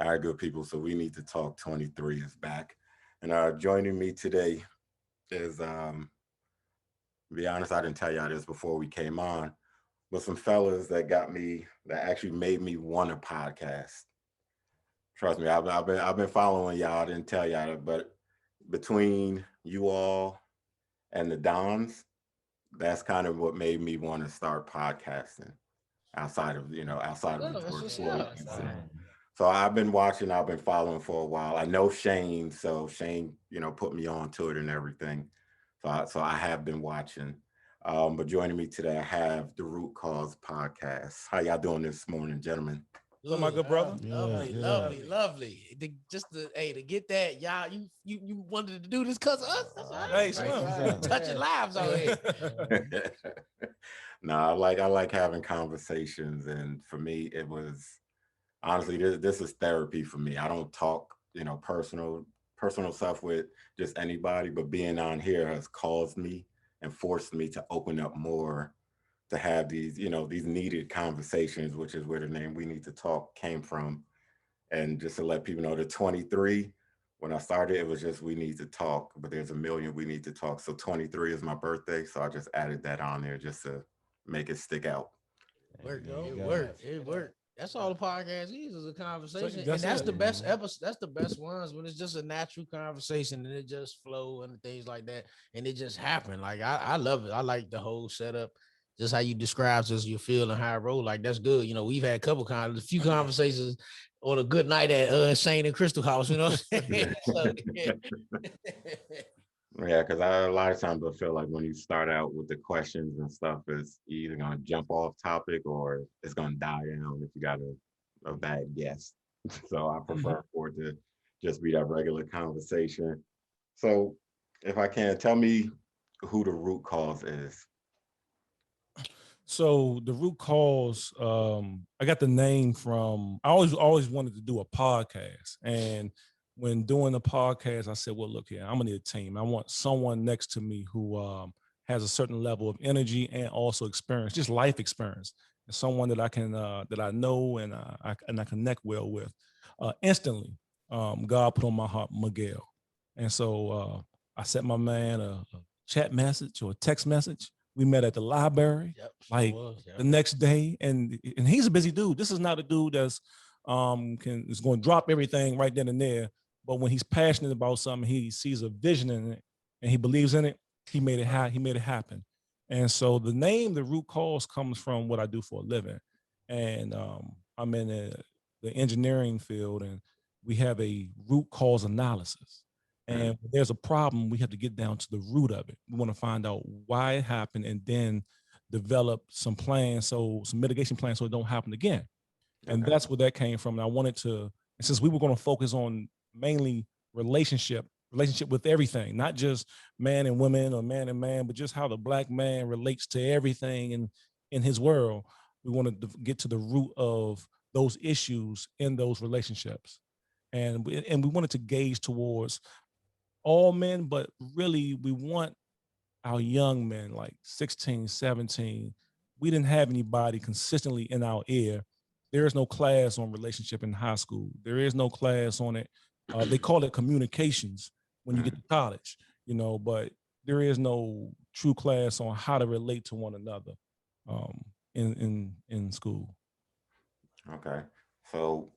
All right, good people. So we need to talk 23 is back. And joining me today is to be honest, I didn't tell y'all this before we came on, but some fellas that actually made me want a podcast. Trust me, I've been following y'all. I didn't tell y'all that, but between you all and the Dons, that's kind of what made me want to start podcasting outside of the That's George what's Floyd up. incident. So I've been watching, I've been following for a while. I know Shane, so Shane, put me on to it and everything. So I have been watching. But joining me today, I have the Root Cause podcast. How y'all doing this morning, gentlemen? So my Good, good brother. Good, lovely, good. lovely, lovely. To get that, y'all, you wanted to do this because of us. That's all right. Hey, Right. Slim. We touching lives out here. No, I like having conversations, and for me, it was honestly this is therapy for me. I don't talk, personal stuff with just anybody, but being on here has caused me and forced me to open up more to have these needed conversations, which is where the name We Need to Talk came from. And just to let people know, the 23, when I started, it was just We Need to Talk, but there's a million We Need to Talk. So 23 is my birthday, so I just added that on there just to make it stick out. Work. There you It go. worked. It worked. That's all the podcast is a conversation, and That's that's it. the best episode. That's the best ones when it's just a natural conversation and it just flow and things like that, and it just happen. Like I love it. I like the whole setup. Just how you describe just your feel and how I roll. Like that's good. We've had a few conversations on a good night at Shane and Crystal House. You know what I'm saying? So, yeah. Yeah, because I a lot of times I feel like when you start out with the questions and stuff, it's either gonna jump off topic or it's gonna die down if you got a bad guess. So I Mhm. prefer for it to just be that regular conversation. So if I can, tell me who the root cause is. So the root cause, I got the name from. I always wanted to do a podcast, and when doing the podcast, I said, "Well, look here, I'm gonna need a team. I want someone next to me who has a certain level of energy and also experience, just life experience, and someone that I can that I know and I connect well with instantly." God put on my heart Miguel, and so I sent my man a chat message or a text message. We met at the library Yep, sure like was. Yep. the next day, and he's a busy dude. This is not a dude that's is going to drop everything right then and there. But when he's passionate about something, he sees a vision in it and he believes in it. He made it happen. And so the name, the root cause, comes from what I do for a living, and I'm in the engineering field, and we have a root cause analysis. Mm, And when there's a problem, we have to get down to the root of it. We want to find out why it happened and then develop some plans, some mitigation plans so it don't happen again. And okay. that's where that came from. And I wanted to, and since we were going to focus on mainly relationship with everything, not just man and woman or man and man, but just how the black man relates to everything in his world. We wanted to get to the root of those issues in those relationships. And we wanted to gauge towards all men, but really we want our young men like 16, 17. We didn't have anybody consistently in our ear. There is no class on relationship in high school. There is no class on it. They call it communications when you get Mm, to college, but there is no true class on how to relate to one another um, in school. okay. So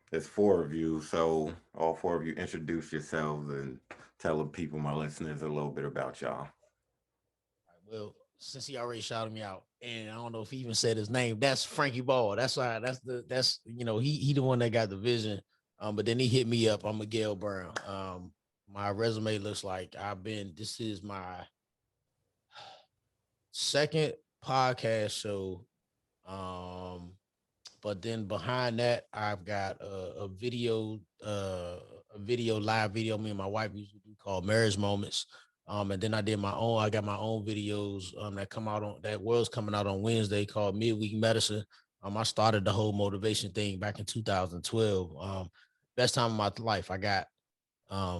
there's four of you. So all four of you introduce yourselves and tell the people, my listeners, a little bit about y'all. Well, since he already shouted me out, and I don't know if he even said his name, that's Frankie Ball. That's why. He the one that got the vision. But then he hit me up. I'm Miguel Brown. My resume looks like I've been. This is my second podcast show. Um, but then behind that, I've got a video, live video. Me and my wife used to do called Marriage Moments. And then I did my own. I got my own videos that come out on that was coming out on Wednesday called Midweek Medicine. I started the whole motivation thing back in 2012. Best time of my life. I got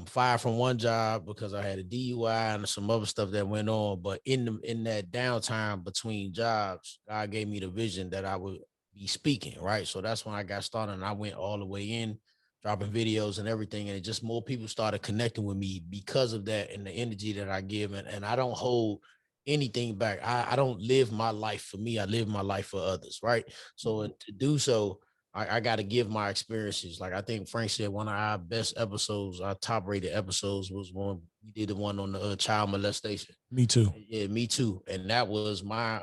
fired from one job because I had a DUI and some other stuff that went on. But in that downtime between jobs, God gave me the vision that I would be speaking, right? So that's when I got started and I went all the way in. dropping videos and everything. And it just more people started connecting with me because of that and the energy that I give. And I don't hold anything back. I don't live my life for me. I live my life for others. Right. So to do so, I got to give my experiences. Like I think Frank said, one of our best episodes, our top rated episodes was one we did the one on the child molestation. Me too. Yeah, me too. And that was my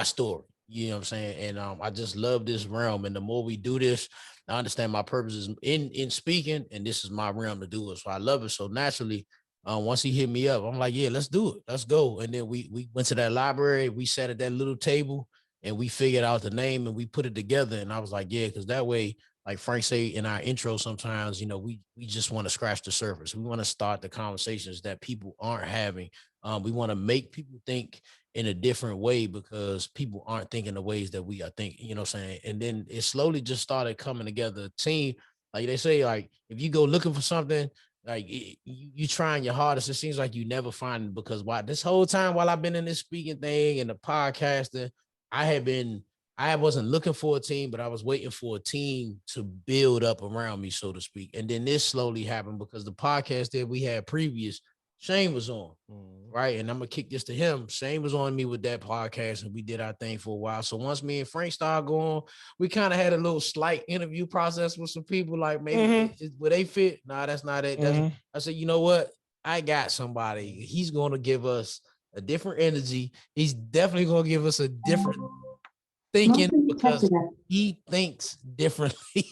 story. You know what I'm saying? And I just love this realm. And the more we do this, I understand my purpose is in speaking, and this is my realm to do it. So I love it. So naturally, once he hit me up, I'm like, yeah, let's do it. Let's go. And then we went to that library, we sat at that little table and we figured out the name and we put it together. And I was like, yeah, because that way, like Frank say in our intro, sometimes, you know, we just want to scratch the surface. We want to start the conversations that people aren't having. We want to make people think in a different way because people aren't thinking the ways that we are thinking, you know what I'm saying? And then it slowly just started coming together. A team, like they say, like if you go looking for something, like you trying your hardest, it seems like you never find it because this whole time while I've been in this speaking thing and the podcasting, I wasn't looking for a team, but I was waiting for a team to build up around me, so to speak. And then this slowly happened because the podcast that we had previous, Shane was on, right? And I'm gonna kick this to him. Shane was on me with that podcast, and we did our thing for a while. So once me and Frank started going, we kind of had a little slight interview process with some people, like maybe would they fit? Nah, that's not it. I said, you know what? I got somebody. He's gonna give us a different energy. He's definitely gonna give us a different thinking because he thinks differently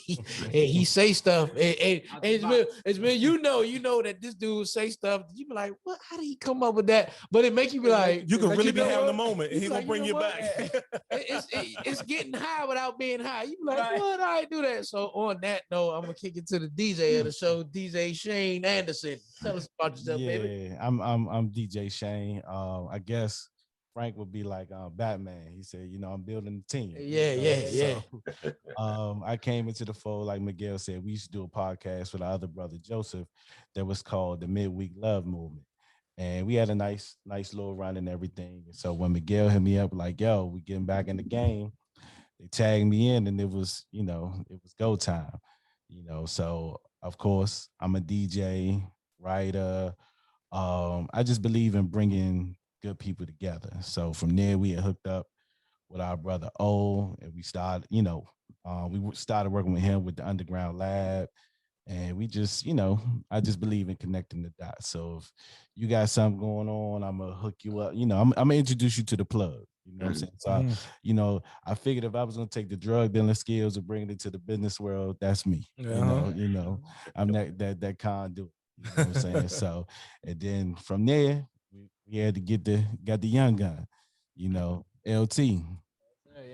and he say stuff and it's been you know that this dude say stuff you be like, what, how did he come up with that? But it makes you be like, you can really be having a moment and he gonna bring you back. It's getting high without being high. You be like, what, I do that? So on that note, I'm gonna kick it to the DJ of the show, DJ Shane Anderson. Tell us about yourself, baby. I'm DJ Shane. I guess Frank would be like Batman. He said, you know, I'm building a team. Yeah. I came into the fold, like Miguel said. We used to do a podcast with our other brother Joseph that was called the Midweek Love Movement, and we had a nice little run and everything. And so when Miguel hit me up, like, yo, we getting back in the game, they tagged me in, and it was go time. You know, so of course I'm a DJ, writer. I just believe in bringing good people together. So from there, we had hooked up with our brother O, and we started, we started working with him with the Underground Lab, and we just, I just believe in connecting the dots. So if you got something going on, I'm gonna hook you up. I'm gonna introduce you to the plug. You know what I'm saying? So, I figured if I was gonna take the drug dealing skills and bring it into the business world, that's me. I'm that conduit. You know what I'm saying? So, and then from there, we had to got the young gun, LT.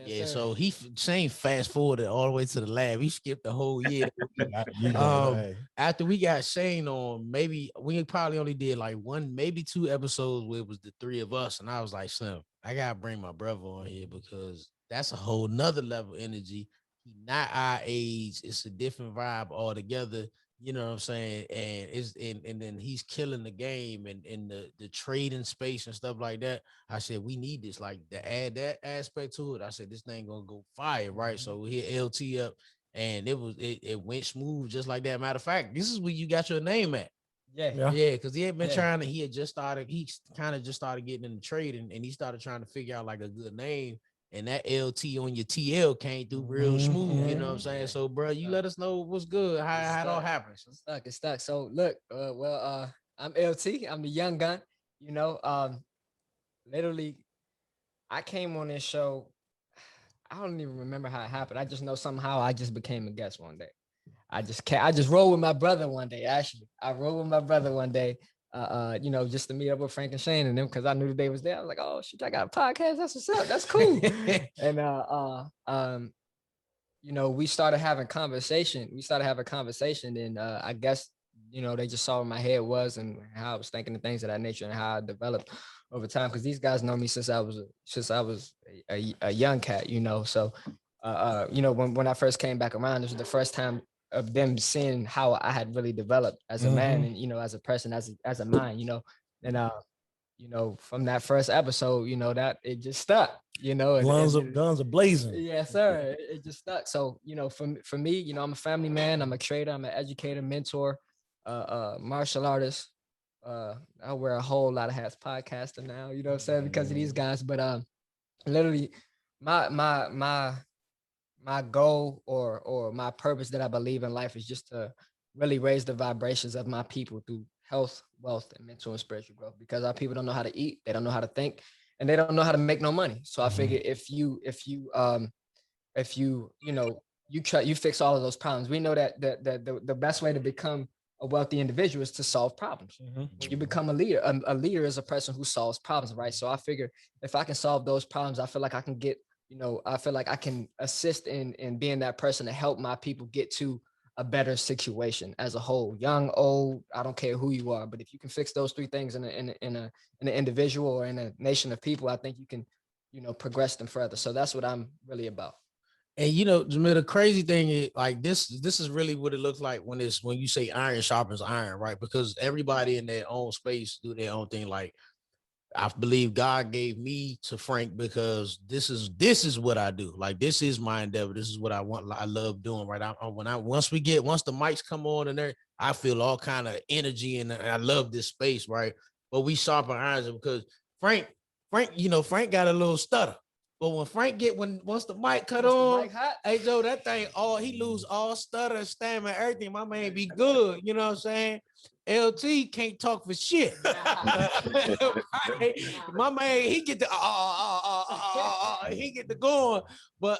Yeah, so Shane fast forwarded all the way to the lab. He skipped the whole year. After we got Shane on, maybe we probably only did like one, maybe two episodes where it was the three of us. And I was like, Slim, I gotta bring my brother on here because that's a whole nother level of energy. He not our age, it's a different vibe altogether. You know what I'm saying? And then he's killing the game and in the trading space and stuff like that. I said, we need this, like to add that aspect to it. I said, this thing gonna go fire, right? So we hit LT up and it went smooth just like that. Matter of fact, this is where you got your name at. Yeah, because he had been he kind of just started getting in the trade and he started trying to figure out like a good name. And that LT on your TL came through real smooth, you know what I'm saying? So, bro, you let us know what's good, how it all happens. It's stuck. So, look, I'm LT. I'm the young gun. Literally, I came on this show. I don't even remember how it happened. I just know somehow I just became a guest one day. I just rolled with my brother one day. Actually, I rolled with my brother one day. Just to meet up with Frank and Shane and them because I knew they was there. I was like, oh shit, I got a podcast. That's what's up. That's cool. And we started having conversation. And I guess they just saw where my head was and how I was thinking of things of that nature and how I developed over time. Because these guys know me since I was a young cat. So when I first came back around, this was the first time of them seeing how I had really developed as a man and, as a person, as a mind, and, you know, from that first episode, you know, that it just stuck, you know. Guns are blazing. Yes, sir. It just stuck. So, you know, for me, you know, I'm a family man, I'm a trader, I'm an educator, mentor, martial artist. I wear a whole lot of hats, podcaster now, you know what I'm saying, because of these guys. But literally my goal or my purpose that I believe in life is just to really raise the vibrations of my people through health, wealth, and mental and spiritual growth. Because our people don't know how to eat, they don't know how to think, and they don't know how to make no money. So I figure if you know you fix all of those problems, we know that the best way to become a wealthy individual is to solve problems. You become a leader. A leader is a person who solves problems, right? So I figure if I can solve those problems, I feel like I can get, you know, I feel like I can assist in being that person to help my people get to a better situation as a whole, young, old, I don't care who you are. But if you can fix those three things in an individual or in a nation of people, I think you can, you know, progress them further. So that's what I'm really about. And you know, Jamil, the crazy thing is like this is really what it looks like when you say iron sharpens iron, right? Because everybody in their own space do their own thing. Like I believe God gave me to Frank because this is what I do. Like this is my endeavor. This is what I want. I love doing, right? Once the mics come on and there, I feel all kind of energy and I love this space, right? But we sharpen irons because Frank, you know, Frank got a little stutter. But once the mic cut on, hey Joe, that thing he lose all stutter, stamina, everything. My man be good, you know what I'm saying? LT can't talk for shit. My man, he get the he get the going, but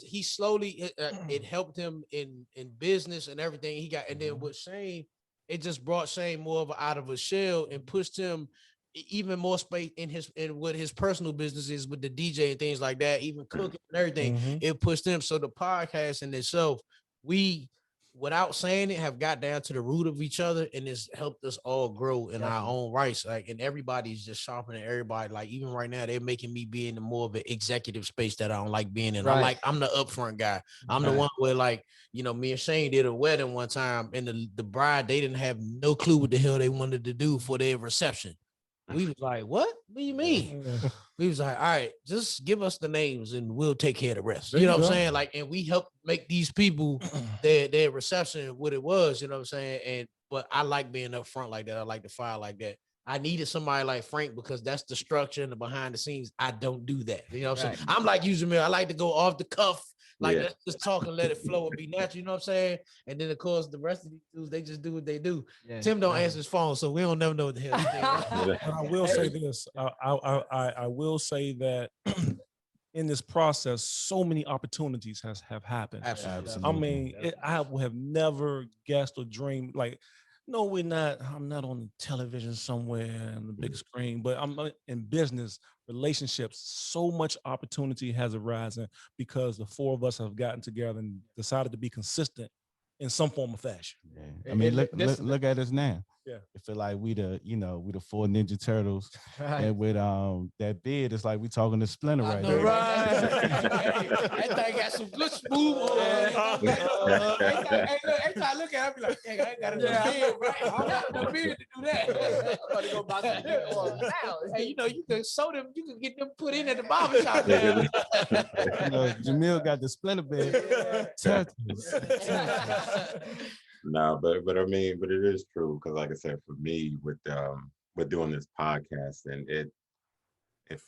he slowly it helped him in business and everything he got. And then with Shane, it just brought Shane more of out of a shell and pushed him even more space in what his personal businesses with the DJ and things like that, even cooking and everything. It pushed him. So the podcast in itself, we, without saying it, have got down to the root of each other, and it's helped us all grow in our own rights. Like, and everybody's just sharpening everybody. Like, even right now, they're making me be in the more of an executive space that I don't like being in. Right. I'm the upfront guy. I'm the one where, like, you know, me and Shane did a wedding one time, and the bride, they didn't have no clue what the hell they wanted to do for their reception. We was like, what do you mean? We was like, all right, just give us the names and we'll take care of the rest. You know what I'm saying? Like, and we helped make these people their reception what it was, you know what I'm saying? But I like being up front like that. I like to fire like that. I needed somebody like Frank because that's the structure and the behind the scenes. I don't do that. You know what I'm saying? I'm like using me. I like to go off the cuff. Like, let's just talk and let it flow and be natural. You know what I'm saying? And then, of course, the rest of these dudes, they just do what they do. Yeah. Tim don't answer his phone, so we don't never know what the hell he's doing. But I will say this. I will say that in this process, so many opportunities have happened. Absolutely. I mean, I would have never guessed or dreamed, like, no, I'm not on the television somewhere on the big screen, but I'm in business, relationships. So much opportunity has arisen because the four of us have gotten together and decided to be consistent in some form of fashion. Yeah. I mean, look at us now. Yeah, I feel like we the four Ninja Turtles, and with that beard, it's like we talking to Splinter right now. Right. That thing got some good smooth. Every time I look at it, I be like, hey, I ain't got enough beard, right? I don't got enough beard to do that. I'm about to go buy some beard oil now. Hey, you know, you can sew them, you can get them put in at the barbershop now. You know, Jamil got the Splinter beard. No, but I mean, but it is true because, like I said, for me with doing this podcast, and it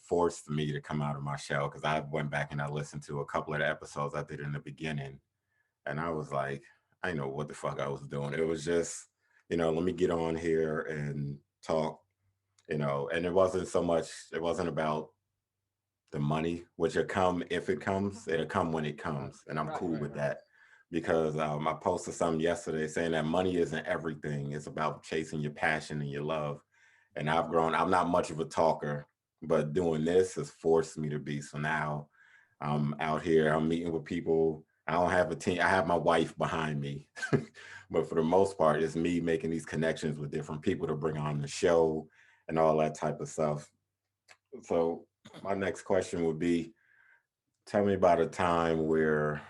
forced me to come out of my shell because I went back and I listened to a couple of the episodes I did in the beginning, and I was like, I didn't know what the fuck I was doing. It was just, you know, let me get on here and talk, you know, and it wasn't about the money, which will come if it comes, it'll come when it comes, and I'm cool with that. Because I posted something yesterday saying that money isn't everything. It's about chasing your passion and your love. And I've grown, I'm not much of a talker, but doing this has forced me to be. So now I'm out here, I'm meeting with people. I don't have a team. I have my wife behind me. But for the most part, it's me making these connections with different people to bring on the show and all that type of stuff. So my next question would be, tell me about a time where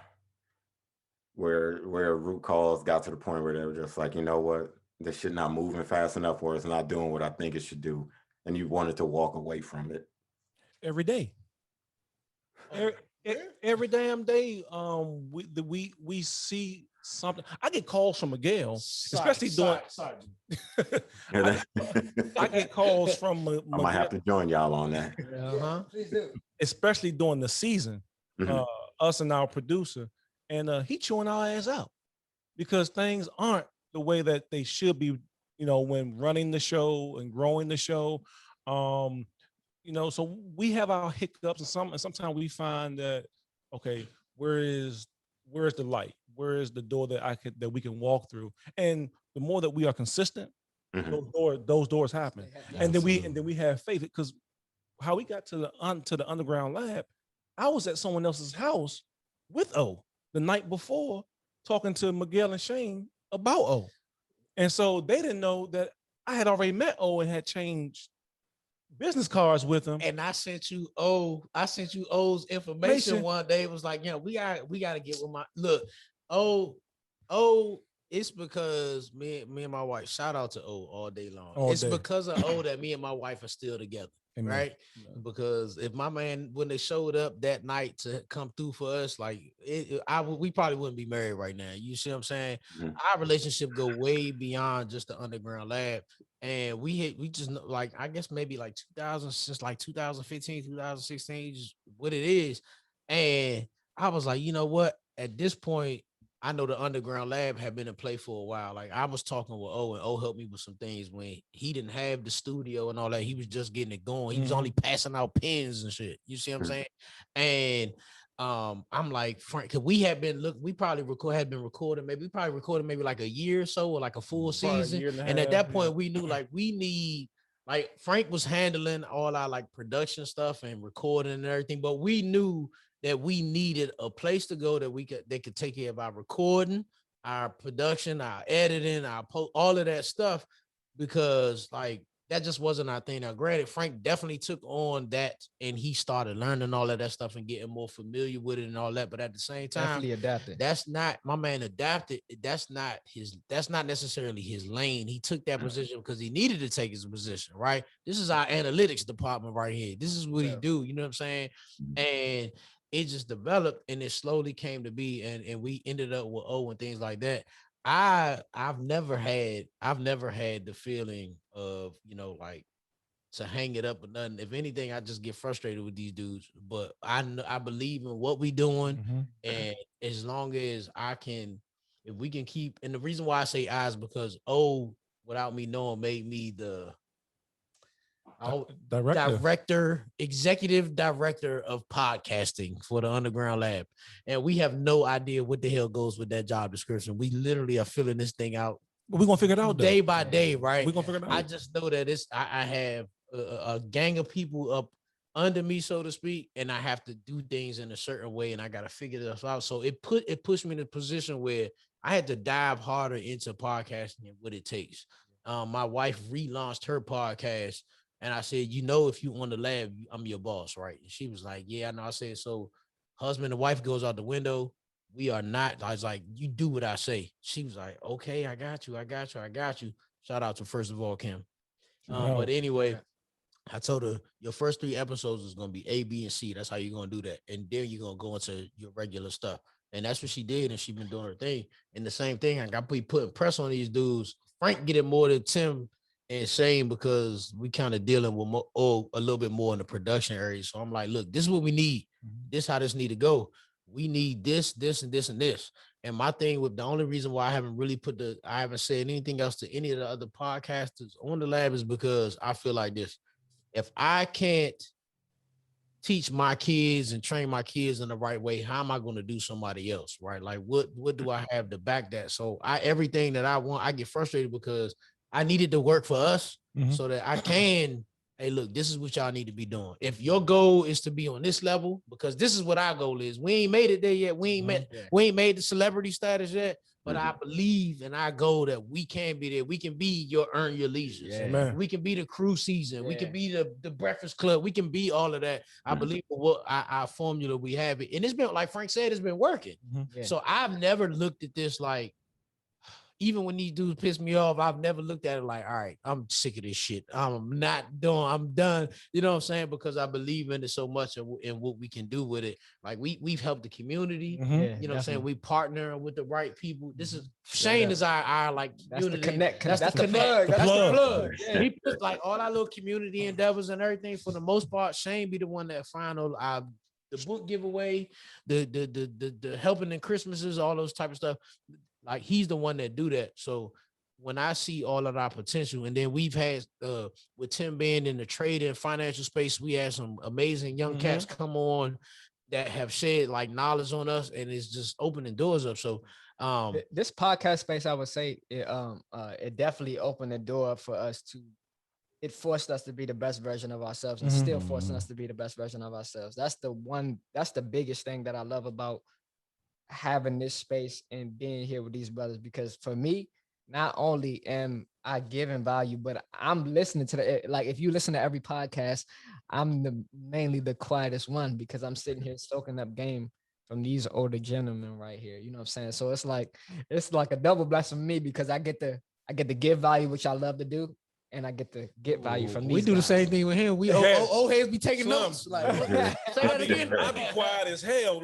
root cause got to the point where they were just like, you know what, this shit not moving fast enough, or it's not doing what I think it should do. and you wanted to walk away from it? Every day. Every damn day, we see something. I get calls from Miguel, especially doing. I get calls from I might Miguel, have to join y'all on that. Uh-huh. Please do. especially during the season. Mhm. Us and our producer, and he chewing our ass out because things aren't the way that they should be. You know, when running the show and growing the show. You know, so we have our hiccups, and sometimes we find that, okay, where's the light? Where is the door that we can walk through? And the more that we are consistent, Mhm. those doors happen. Yeah. And then we have faith, because how we got to the underground lab, I was at someone else's house with O the night before, talking to Miguel and Shane about O. And so they didn't know that I had already met O and had changed business cards with him. And I sent you O's information one day. It was like, we got to get with my look. It's because me and my wife, shout out to O all day long. It's because of O that me and my wife are still together. Amen. Right? Amen. Because if my man, when they showed up that night to come through for us, like we probably wouldn't be married right now. You see what I'm saying? Mm-hmm. Our relationship go way beyond just the underground lab. And we just like, I guess maybe like 2015, 2016, just what it is. And I was like, you know what? At this point, I know the underground lab had been in play for a while. Like I was talking with O, and O helped me with some things when he didn't have the studio and all that. He was just getting it going. He was only passing out pens and shit. You see what I'm saying? And I'm like, Frank, because we had been we probably recording maybe like a year or so, or like a full season. And at that point, we knew like we need, like Frank was handling all our like production stuff and recording and everything, but we knew that we needed a place to go that they could take care of our recording, our production, our editing, our all of that stuff, because like that just wasn't our thing. Now, granted, Frank definitely took on that and he started learning all of that stuff and getting more familiar with it and all that. But at the same time, definitely adapted. That's not my man adapted. That's not necessarily his lane. He took that position because he needed to take his position, right? This is our analytics department right here. This is what he do. You know what I'm saying? And it just developed and it slowly came to be, and we ended up with O and things like that. I've never had the feeling of, like to hang it up or nothing. If anything, I just get frustrated with these dudes. But I believe in what we doing, and as long as if we can keep, and the reason why I say I is because O, without me knowing, made me the executive director of podcasting for the Underground Lab. And we have no idea what the hell goes with that job description. We literally are filling this thing out. We're going to figure it out day by day, right? We're going to figure it out. I just know that I have a gang of people up under me, so to speak, and I have to do things in a certain way, and I got to figure this out. So it pushed me in a position where I had to dive harder into podcasting and what it takes. My wife relaunched her podcast, and I said, if you on the lab, I'm your boss, right? And she was like, yeah, I know. I said, so husband and wife goes out the window. We are not. I was like, you do what I say. She was like, okay, I got you. Shout out to First of All, Kim. But anyway, I told her your first 3 episodes is going to be A, B, and C. That's how you're going to do that. And then you're going to go into your regular stuff. And that's what she did. And she's been doing her thing. And the same thing, I got putting press on these dudes. Frank get it more than Tim and Shane, because we kind of dealing with a little bit more in the production area. So I'm like, look, this is what we need. This is how this need to go. We need this, this, and this, and this. And my thing with the only reason why I haven't said anything else to any of the other podcasters on the lab is because I feel like this. If I can't teach my kids and train my kids in the right way, how am I going to do somebody else, right? Like what do I have to back that? So everything that I want, I get frustrated because I needed to work for us so that I can, hey, look, this is what y'all need to be doing. If your goal is to be on this level, because this is what our goal is. We ain't made it there yet. We ain't made the celebrity status yet, but I believe in our goal that we can be there. We can be your Earn Your Leisure. Yeah. We can be the Crew Season. Yeah. We can be the Breakfast Club. We can be all of that. I believe in what our formula we have it. And it's been, like Frank said, it's been working. So I've never looked at this like, even when these dudes piss me off, I've never looked at it like, all right, I'm sick of this shit. I'm done. You know what I'm saying? Because I believe in it so much and what we can do with it. Like we've helped the community. Mhm. Yeah, You know what I'm saying? definitely. We partner with the right people. This is Straight Shane up. is our like That's the community. connect. That's the That's the connect. plug. The That's plug. the plug. Yeah. He puts like all our little community endeavors and everything. For the most part, Shane be the one that find the book giveaway, the helping in Christmases, all those type of stuff. Like he's the one that do that. So when I see all of our potential, and then we've had with Tim being in the trade and financial space, we had some amazing young cats come on that have shared like knowledge on us, and it's just opening doors up. So This podcast space, I would say, it definitely opened the door for us to. It forced us to be the best version of ourselves, and still forcing us to be the best version of ourselves. That's the biggest thing that I love about having this space and being here with these brothers. Because for me, not only am I giving value, but I'm listening to like if you listen to every podcast, I'm mainly the quietest one because I'm sitting here soaking up game from these older gentlemen right here. You know what I'm saying? So it's like a double blessing for me because I get to give value, which I love to do, and I get to get value from these. We do the guys. same thing with him. We Yeah. old heads be taking Slim. notes. Like say that again. I be quiet as hell.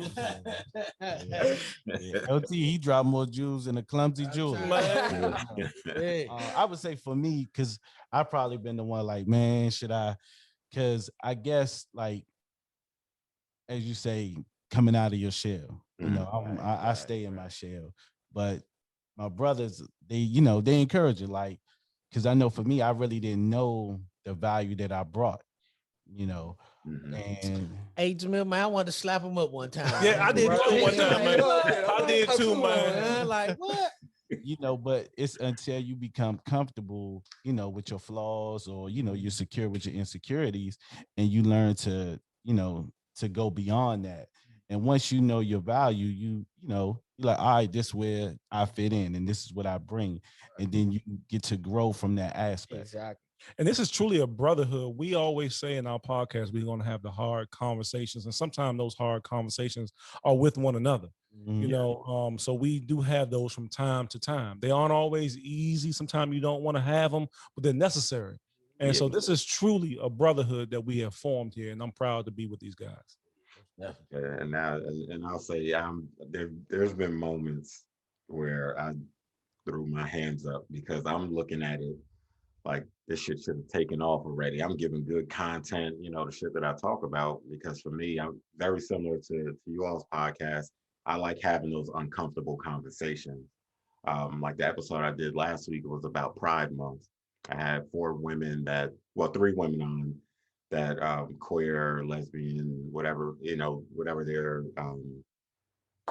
LT, he dropped more jewels than a clumsy jewel. Man. I would say for me, because I've probably been the one like, man, should I? Because I guess like, as you say, coming out of your shell, you know, I stay in my shell, but my brothers, they encourage it, like, because I know for me, I really didn't know the value that I brought, and Hey Jamil, man, I wanted to slap him up one time. Yeah, I did too one time, man. I did too, man. Like what? but it's until you become comfortable, with your flaws or, you're secure with your insecurities and you learn to, to go beyond that. And once you know your value, you're like, all right, this is where I fit in and this is what I bring. And then you get to grow from that aspect. Exactly. And this is truly a brotherhood. We always say in our podcast, we're going to have the hard conversations. And sometimes those hard conversations are with one another, so we do have those from time to time. They aren't always easy. Sometimes you don't want to have them, but they're necessary. And so this is truly a brotherhood that we have formed here. And I'm proud to be with these guys. Yeah, and I'll say there's been moments where I threw my hands up because I'm looking at it like this shit should have taken off already. I'm giving good content, the shit that I talk about, because for me, I'm very similar to you all's podcast. I like having those uncomfortable conversations. Like the episode I did last week was about Pride Month. I had 3 women on that queer, lesbian, whatever, whatever their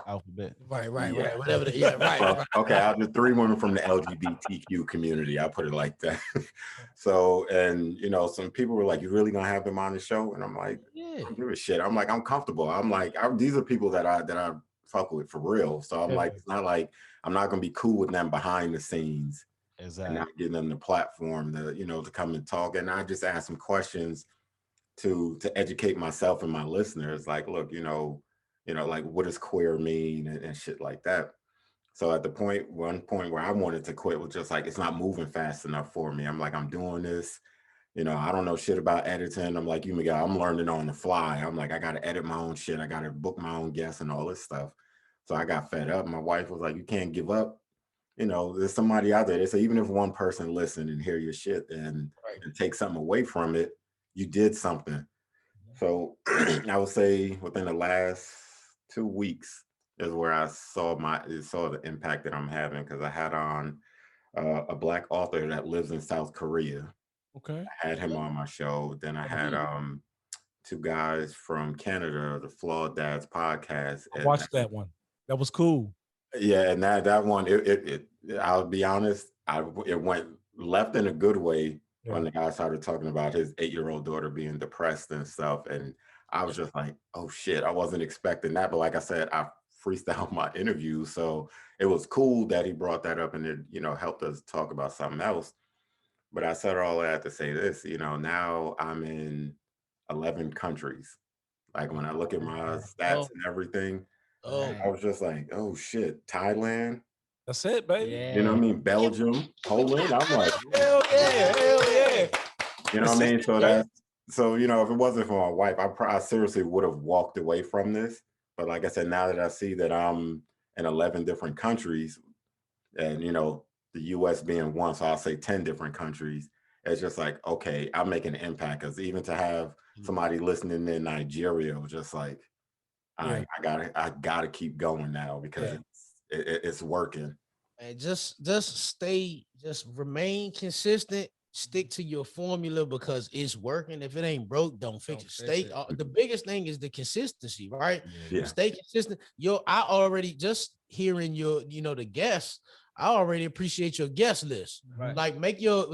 alphabet. Right. Yeah. Whatever. Right. Okay, I'll do 3 women from the LGBTQ community. I'll put it like that. So, and some people were like, "You really gonna have them on the show?" And I'm like, Yeah. "I don't give a shit." I'm like, I'm comfortable. I'm like, these are people that I fuck with for real. So I'm like, it's not like I'm not gonna be cool with them behind the scenes. Exactly. And not giving them the platform to come and talk. And I just ask some questions to educate myself and my listeners. Like, look, like what does queer mean and shit like that. So at one point where I wanted to quit was just like, it's not moving fast enough for me. I'm like, I'm doing this, I don't know shit about editing. I'm like, Miguel, I'm learning on the fly. I'm like, I got to edit my own shit. I got to book my own guests and all this stuff. So I got fed up. My wife was like, you can't give up. There's somebody out there. They say, even if one person listen and hear your shit and take something away from it, you did something. So I would say within the last 2 weeks is where I saw the impact that I'm having, because I had on a Black author that lives in South Korea. Okay. I had him on my show. Then I had 2 guys from Canada, the Flawed Dads podcast. I watched that one. That was cool. Yeah, and that one, I'll be honest, it went left in a good way when the guy started talking about his 8-year-old daughter being depressed and stuff. And I was just like, oh shit, I wasn't expecting that. But like I said, I freestyle my interviews. So it was cool that he brought that up and it, helped us talk about something else. But I said all that to say this, now I'm in 11 countries. Like when I look at my stats and everything, I was just like, oh shit, Thailand, That's it, baby. You know what I mean? Belgium, Poland. I'm like, Hell yeah, hell yeah. you know what I mean? So Yeah. you know, if it wasn't for my wife, I seriously would have walked away from this. But like I said, now that I see that I'm in 11 different countries, and you know, the US being one, so I'll say 10 different countries, it's just like, okay, I'm making an impact. Because even to have somebody listening in Nigeria was just like, Yeah. I gotta keep going now because Yeah. it's working. And just remain consistent. Stick to your formula because it's working. If it ain't broke, don't fix it. Don't fix it. The biggest thing is the consistency, right? Yeah. Stay consistent. I already just hearing your, the guests. I already appreciate your guest list. Right. Like make your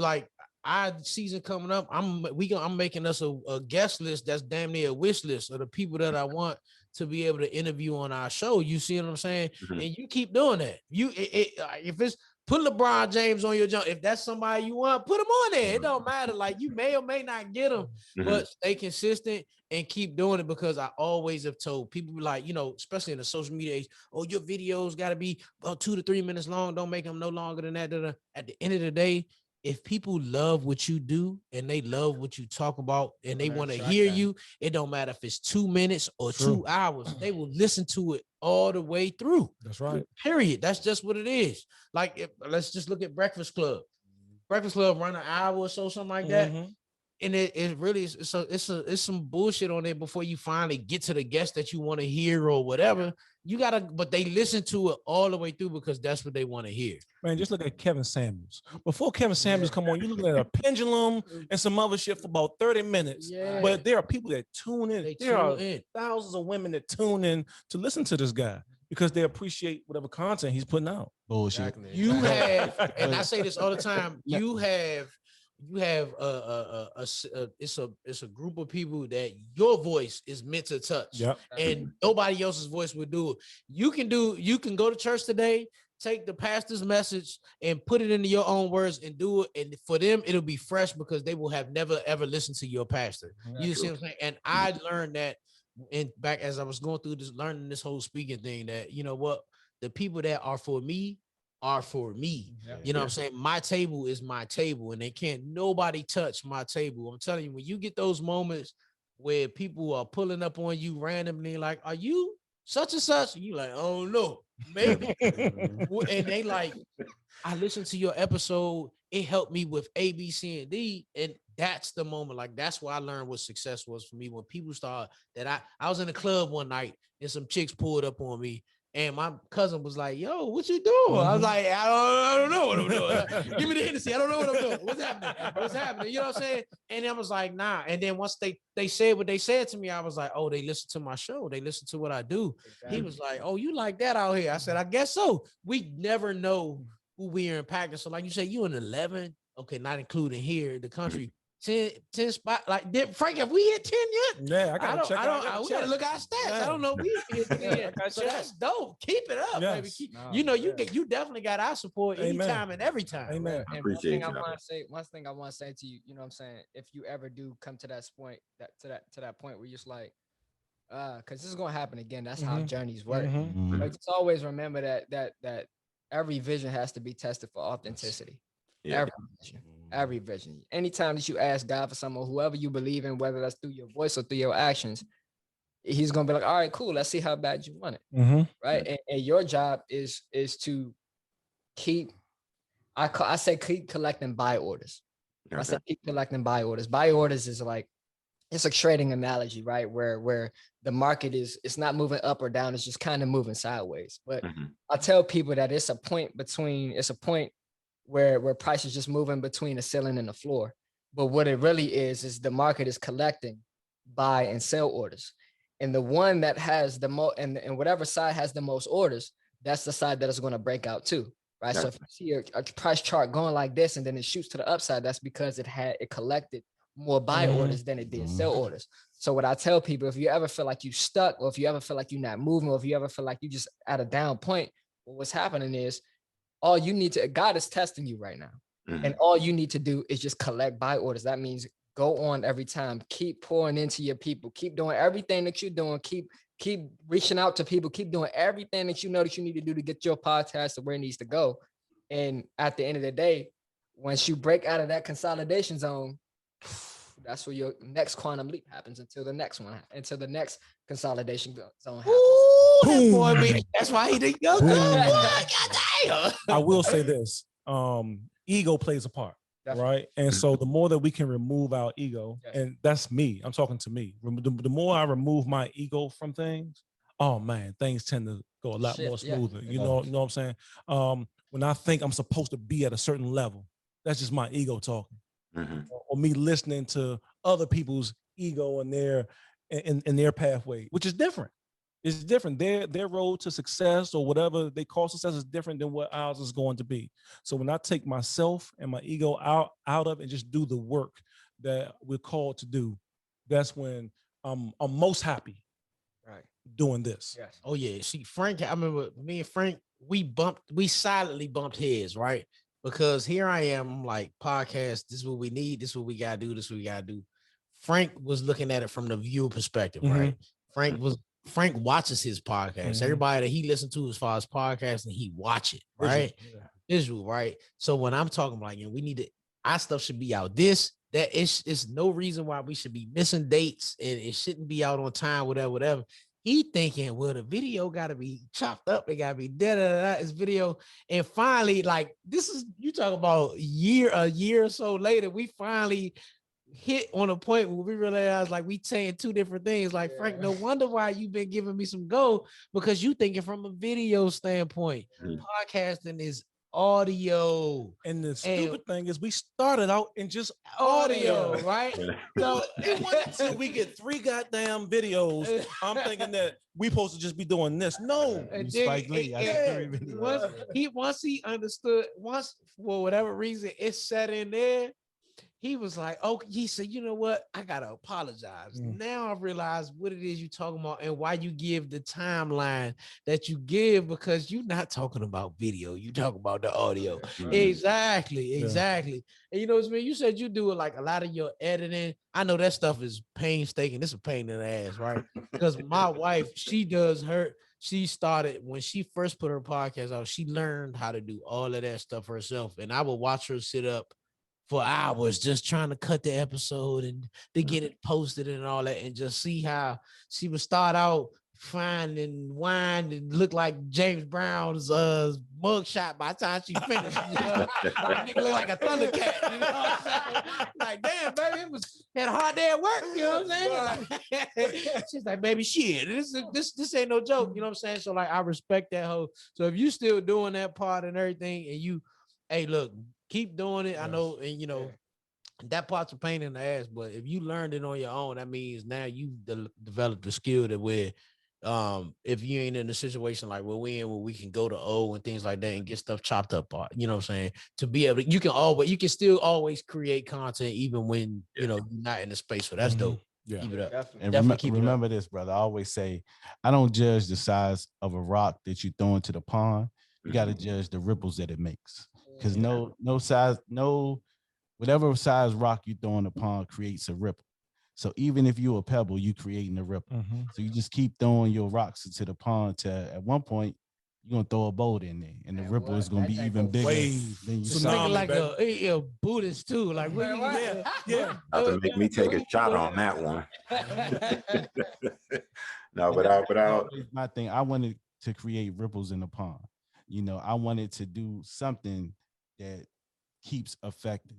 season coming up. I'm making us a guest list that's damn near a wish list of the people that I want to be able to interview on our show. You see what I'm saying? Mhm. And you keep doing that. If it's put LeBron James on your jump, if that's somebody you want, put him on there. It don't matter. Like you may or may not get him, Mhm. but stay consistent and keep doing it because I always have told people like, especially in the social media age, oh, your videos got to be about 2 to 3 minutes long. Don't make them no longer than that. At the end of the day, if people love what you do and they love what you talk about and they want to hear you, it don't matter if it's 2 minutes or True. 2 hours. They will listen to it all the way through. That's right. Period. That's just what it is. Like, let's just look at Breakfast Club. Breakfast Club run an hour or so, something like that. Mhm. And it really is. It's some bullshit on there before you finally get to the guest that you want to hear or whatever. But they listen to it all the way through because that's what they want to hear. Man, just look at Kevin Samuels. Before Kevin Samuels come on, you looking at a pendulum and some other shit for about 30 minutes. Yeah. But there are people that tune in. They There are tune in. thousands of women that tune in to listen to this guy because they appreciate whatever content he's putting out. Bullshit. You have, and I say this all the time. You have it's a group of people that your voice is meant to touch. Yep. And nobody else's voice would do it. You can go to church today, take the pastor's message and put it into your own words and do it. And for them, it'll be fresh because they will have never ever listened to your pastor. You see what I'm saying? And I learned that back as I was going through this, learning this whole speaking thing, that you know what, the people that are for me are for me. You know what I'm saying? My table is my table and they can't nobody touch my table. I'm telling you, when you get those moments where people are pulling up on you randomly, like, are you such and such? And you like, oh no, maybe. And they like, I listened to your episode. It helped me with A, B, C, and D. And that's the moment. Like, that's where I learned what success was for me. When people start that I was in a club one night and some chicks pulled up on me. And my cousin was like, yo, what you doing? I was like, I don't know what I'm doing. Give me the Hennessy. I don't know what I'm doing. What's happening? You know what I'm saying? And I was like, nah. And then once they said what they said to me, I was like, oh, they listen to my show. They listen to what I do. Exactly. He was like, oh, you like that out here? I said, I guess so. We never know who we are impacting. So like you said, you in 11, okay, not including here, the country. 10 spot, like Frank, have we hit 10 yet? Yeah, we gotta look at our stats. Yeah. I don't know if we hit 10 yet. So that's dope. Keep it up, baby. You definitely got our support anytime and every time. Amen. I appreciate you. One thing I want to say to you, you know what I'm saying? If you ever do come to that point, to that point where you're just like, because this is gonna happen again. That's how journeys work. But just always remember that every vision has to be tested for authenticity. Yeah. Every vision. Anytime that you ask God for something, or whoever you believe in, whether that's through your voice or through your actions, he's gonna be like, all right, cool, let's see how bad you want it. Right. And your job is to keep, I say keep collecting buy orders. Okay. I say keep collecting buy orders. Buy orders is like, it's a trading analogy, right? Where the market it's not moving up or down, it's just kind of moving sideways. But I tell people that it's a point where price is just moving between the ceiling and the floor. But what it really is the market is collecting buy and sell orders. And the one that has the most, and whatever side has the most orders, that's the side that is going to break out too, right? So if you see a price chart going like this and then it shoots to the upside, that's because it collected more buy orders than it did sell orders. So what I tell people, if you ever feel like you stuck, or if you ever feel like you're not moving, or if you ever feel like you just at a down point, well, what's happening is, all you need to, God is testing you right now. And all you need to do is just collect buy orders. That means go on every time, keep pouring into your people, keep doing everything that you're doing, keep keep reaching out to people, keep doing everything that you know that you need to do to get your podcast to where it needs to go. And at the end of the day, once you break out of that consolidation zone, that's where your next quantum leap happens until the next one, until the next consolidation zone happens. Ooh, that Boom. boy, man, that's why he the young gun, boy. Goddamn. I will say this: ego plays a part, Definitely. right? And so the more that we can remove our ego, Yes. and that's me. I'm talking to me. The more I remove my ego from things, oh man, things tend to go a lot more Shift, yeah. smoother. You know what I'm saying? When I think I'm supposed to be at a certain level, that's just my ego talking, or me listening to other people's ego and their pathway, which is different. It's different. Their road to success or whatever they call success is different than what ours is going to be. So when I take myself and my ego out of and just do the work that we're called to do, that's when I'm most happy Right. doing this. Yes. Oh yeah. See, Frank, I remember me and Frank, we silently bumped heads, right? Because here I am, I'm like, podcast, this is what we need, this is what we gotta do, this is what we gotta do. Frank was looking at it from the viewer perspective, right? Frank watches his podcast. Everybody that he listens to as far as podcasting, he watch it, right? Visual, right? So when I'm talking like, we need to, our stuff should be out. That it's no reason why we should be missing dates and it shouldn't be out on time, whatever. He thinking, well, the video got to be chopped up. It got to be this video. And finally, like, this is, you talk about a year or so later, we finally hit on a point where we realized like we saying two different things. Like, Frank, no wonder why you've been giving me some go, because you thinking from a video standpoint. Podcasting is audio. And the stupid thing is we started out in just audio, right? So it wasn't until we get 3 goddamn videos, I'm thinking that we supposed to just be doing this. No. Spike Lee, I got 3 videos. Once he understood, for whatever reason it set in there, he was like, oh, he said, you know what? I gotta apologize. Now I realize what it is you're talking about and why you give the timeline that you give, because you're not talking about video, you talk about the audio. Exactly. And you know what I mean? You said you do it like a lot of your editing. I know that stuff is painstaking. It's a pain in the ass, right? Because my wife, she started when she first put her podcast out, she learned how to do all of that stuff herself. And I would watch her sit up for hours just trying to cut the episode and to get it posted and all that, and just see how she would start out fine and wine and look like James Brown's mugshot by the time she finished. Nigga look like a Thundercat, you know what I'm saying? Like, damn, baby, had a hard day at work, you know what I'm saying? She's like, baby, shit, this ain't no joke, you know what I'm saying? So like, I respect that whole. So if you still doing that part and everything, and you, hey, look, keep doing it. I know, and that part's a pain in the ass, but if you learned it on your own, that means now you developed the skill that where if you ain't in a situation like where we in, where we can go to O and things like that and get stuff chopped up, you know what I'm saying? To be able to, you can still always create content even when you're not in the space. So that's dope. Yeah. Keep it up. And remember this, brother. I always say, I don't judge the size of a rock that you throw into the pond. You got to judge the ripples that it makes. Because whatever size rock you throw in the pond creates a ripple. So even if you're a pebble, you creating a ripple. So you just keep throwing your rocks into the pond to, at one point, you're gonna throw a boat in there, and the ripple is gonna be even bigger than you saw. Like a Buddhist too. Like, yeah. Not to make me take a shot on that one. No, but my thing, I wanted to create ripples in the pond. I wanted to do something that keeps affecting,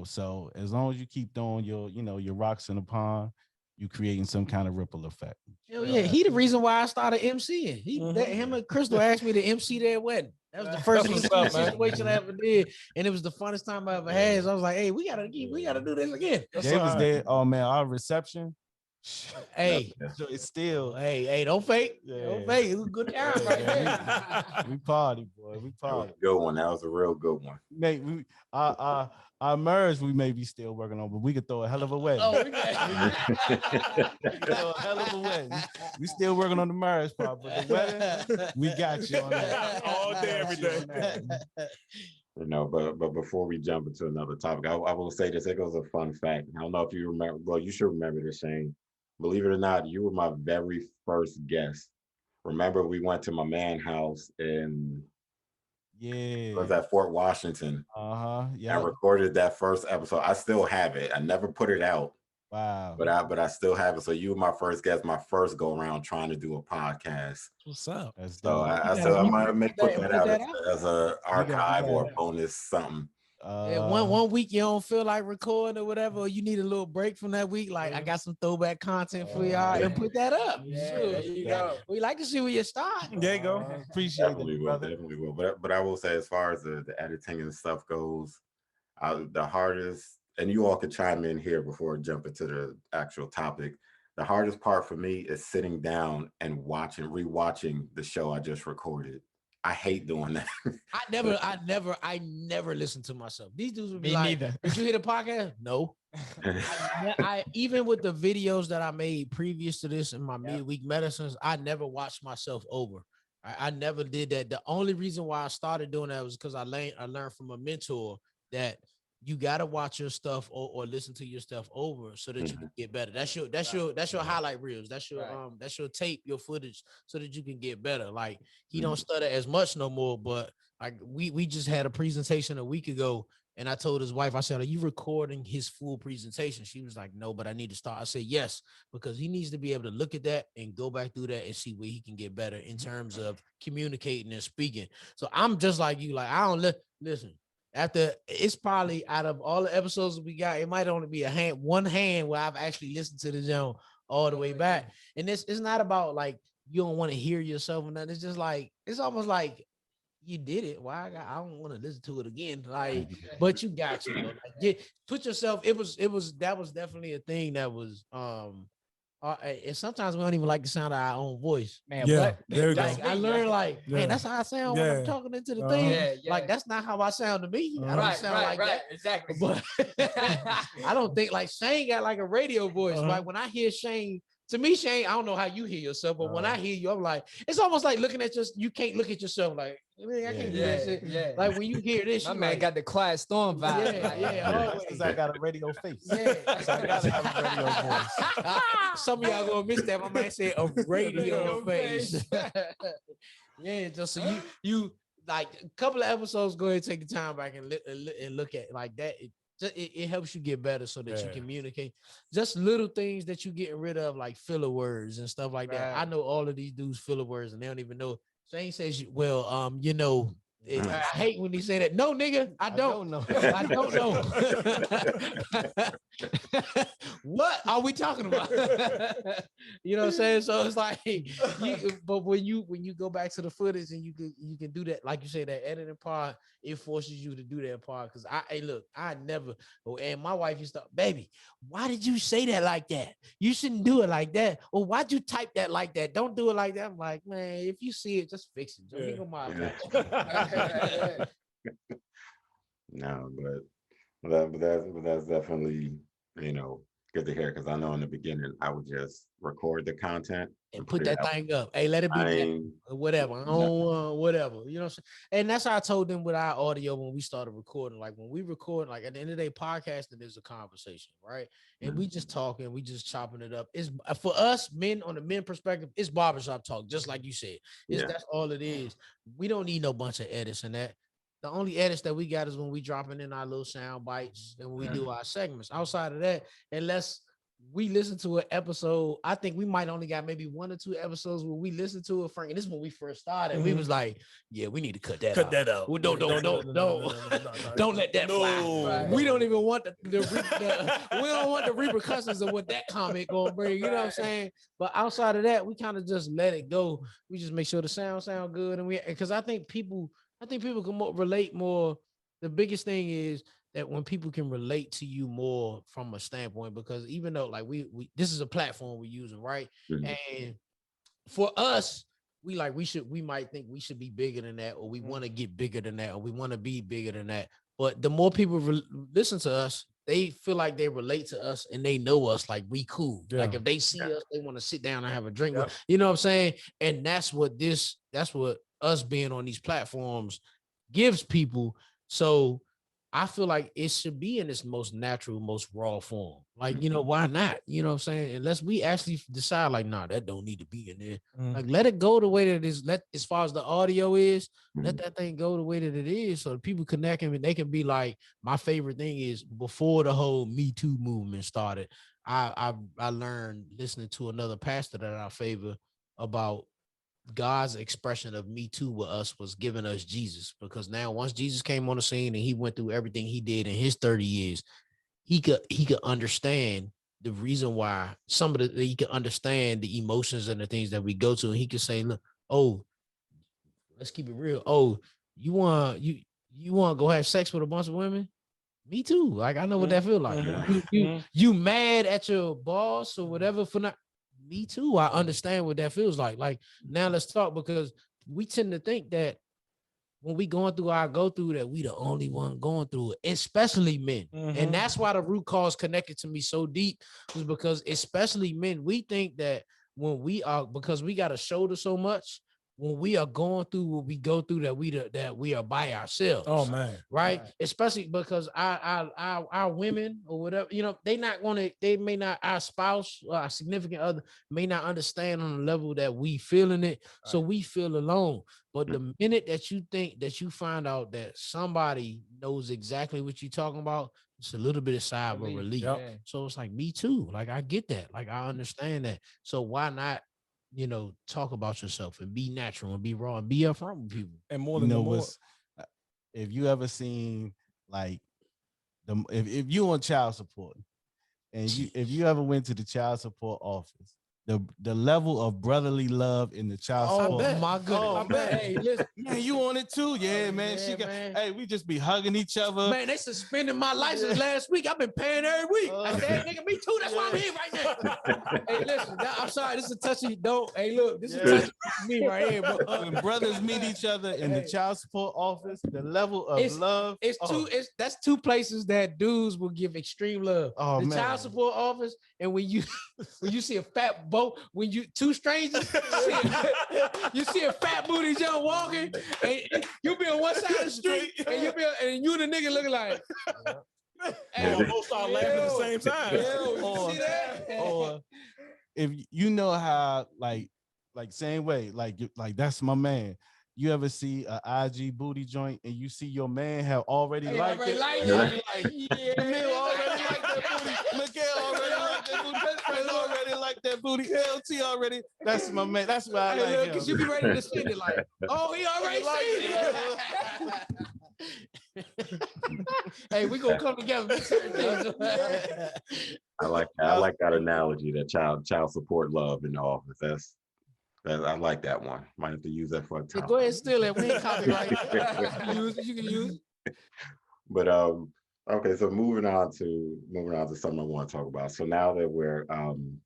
so as long as you keep throwing your rocks in the pond, you creating some kind of ripple effect. Hell yeah, he the reason why I started MCing. Him and Crystal asked me to MC their wedding. That was the first situation I ever did, and it was the funnest time I ever had. So I was like, hey, we gotta do this again. They was there. Oh man, our reception. Hey, so it's still. Hey, don't fake. Don't fake. It was a good time right there. We party, boy. We party. Good one. That was a real good one. Mate, our merge we may be still working on, but we could throw a hell of a wedding. Oh, we got throw a hell of a wedding. We still working on the marriage part, but the wedding, we got you on that all day, every day. But before we jump into another topic, I will say this. It goes a fun fact. I don't know if you remember. Well, you should remember this, Shane. believe it or not, you were my very first guest. Remember, we went to my man house in was Yeah. at Fort Washington Uh-huh. and Yep. recorded that first episode. I still have it. I never put it out, Wow. but I still have it. So you were my first guest, my first go around trying to do a podcast. What's up? That's So dope. I might may put and that put out that as a archive or a gotta- bonus something. Yeah, one week you don't feel like recording or whatever, or you need a little break from that week. Like I got some throwback content for y'all, and put that up. Yeah, Sure. there you go. We like to see where you start. There you go. Appreciate Definitely it, will, brother. definitely will. But I will say, as far as the editing and stuff goes, the hardest, and you all could chime in here before I jump into the actual topic. The hardest part for me is sitting down and rewatching the show I just recorded. I hate doing that. I never listen to myself. These dudes would be Me like, neither. "Did you hear the podcast?" No. I even with the videos that I made previous to this in my midweek medicines, I never watched myself over. I never did that. The only reason why I started doing that was because I learned from a mentor that you gotta watch your stuff or listen to your stuff over so that you can get better. That's your highlight reels. That's your tape, your footage, so that you can get better. Like he don't stutter as much no more, but like we just had a presentation a week ago. And I told his wife, I said, "Are you recording his full presentation?" She was like, "No, but I need to start." I said, "Yes," because he needs to be able to look at that and go back through that and see where he can get better in terms of communicating and speaking. So I'm just like you, like I don't listen. After it's probably out of all the episodes that we got, it might only be one hand where I've actually listened to the show all the way back. And it's not about like you don't want to hear yourself or nothing. It's just like it's almost like you did it. Why I don't want to listen to it again. Like, but you got to though. Like, put yourself. That was definitely a thing that was and sometimes we don't even like the sound of our own voice. Man, Yeah, what? there you go. Like I learned, like, Yeah. man, that's how I sound when I'm Yeah. talking into the Uh-huh. thing. Yeah. Like that's not how I sound to me. I don't Right, sound like that. Exactly. But I don't think like Shane got like a radio voice. Uh-huh. Like when I hear Shane, to me, Shane, I don't know how you hear yourself, but when I hear you, I'm like, it's almost like looking at you can't look at yourself like, man, I can't do that shit. Yeah. Like when you hear this, My you man like, got the Quiet Storm vibe. Yeah, yeah. That's 'cause I got a radio face. Yeah. So I gotta have a radio voice. Some of y'all gonna miss that. My man said a radio Radio face. Yeah, just so you like a couple of episodes. Go ahead and take the time back and look at like that. It helps you get better so that you Yeah. communicate. Just little things that you getting rid of, like filler words and stuff like that. Right. I know all of these dudes filler words and they don't even know. Shane says, I hate when he say that. No, nigga, I don't. know. I don't know. What are we talking about? You know what I'm saying? So it's like, but when you go back to the footage and you can do that, like you say, that editing part, it forces you to do that part. Because I never, and my wife used to, baby, why did you say that like that? You shouldn't do it like that. Or why'd you type that like that? Don't do it like that. I'm like, man, if you see it, just fix it. Don't Yeah. even mind Yeah. No, but that's definitely, good to hear, because I know in the beginning I would just record the content and put it that out. thing up. Hey, let it be I that, ain't- or whatever. I don't, whatever. You know what I'm saying? And that's how I told them with our audio when we started recording. Like when we record, like at the end of the day, podcasting is a conversation, right? And we just talking, we just chopping it up. It's for us men on the men perspective, it's barbershop talk, just like you said. That's all it is. We don't need no bunch of edits and that. The only edits that we got is when we dropping in our little sound bites and when we do our segments. Outside of that, unless we listen to an episode, I think we might only got maybe 1 or 2 episodes where we listened to it, Frank. And this is when we first started. We was like, yeah, we need to cut that out. Well, don't let that fly. Right. We don't even want we don't want the repercussions of what that comment gonna bring. You know what I'm saying? But outside of that, we kind of just let it go. We just make sure the sound good, and because I think people can relate more. The biggest thing is that when people can relate to you more from a standpoint, because even though like we this is a platform we're using, right? Mhm. And for us, we might think we should be bigger than that, or we want to get bigger than that, or we want to be bigger than that. But the more people listen to us, they feel like they relate to us and they know us, like we cool. Yeah. Like if they see us, they want to sit down and have a drink. You know what I'm saying? And that's what us being on these platforms gives people. So I feel like it should be in its most natural, most raw form. Like, why not? You know what I'm saying? Unless we actually decide, like, nah, that don't need to be in there. Like, let it go the way that it is. As far as the audio is, let that thing go the way that it is, so that people connect and they can be like, my favorite thing is before the whole Me Too movement started, I learned listening to another pastor that I favor about God's expression of Me Too with us was giving us Jesus, because now once Jesus came on the scene and he went through everything he did in his 30 years, he could understand the reason why he could understand the emotions and the things that we go to. And he could say, look, oh, let's keep it real. Oh, you want to go have sex with a bunch of women? Me too. Like, I know what that feels like. You mad at your boss or whatever for not. Me too. I understand what that feels like. Like, now let's talk, because we tend to think that when we going through our go through that we the only one going through it, especially men. And that's why the root cause connected to me so deep, was because especially men, we think that because we got to shoulder so much, when we are going through what we go through, that we are by ourselves. Oh man, right? Especially because our women or whatever, they may not, our spouse or our significant other may not understand on the level that we feeling it. So we feel alone. But the minute that you think that you find out that somebody knows exactly what you're talking about, it's a little bit of sigh of relief. Yep. So it's like, me too. Like, I get that. Like, I understand that. So why not, talk about yourself and be natural and be raw and be upfront with people? And more than if you ever seen, like, if you on child support and if you ever went to the child support office, the level of brotherly love in the child support. Oh my goodness. Oh, man. Hey, listen. Man, you on it too? Yeah, man. Man. Hey, we just be hugging each other. Man, they suspended my license last week. I've been paying every week. I said, nigga, me too. That's why I'm here right now. Hey, listen, I'm sorry. This is a touchy. Don't. Hey, look, this is touchy me right here. But when brothers meet each other in the child support office, the level of love. That's two places that dudes will give extreme love. Oh, the man. child support office, and when you see a fat boat, when you two strangers, you see a fat booty John walking, and you be on one side of the street, and you the nigga looking like. Hey, both start laughing at the same time. You see that? Or if you know how, like same way, like that's my man. You ever see an IG booty joint and you see your man have already liked it? Camille already liked that booty. Miguel already liked that booty. Chris already liked that booty. LT already. That's my man. That's why I like him. Because you be ready to send it like, oh, he already seen it. Hey, we gonna come together. I like that analogy, that child support love in the office. I like that one. Might have to use that for a time. Go ahead, steal it. We ain't copyright. You can use it. But okay, so moving on to something I want to talk about. So now that we're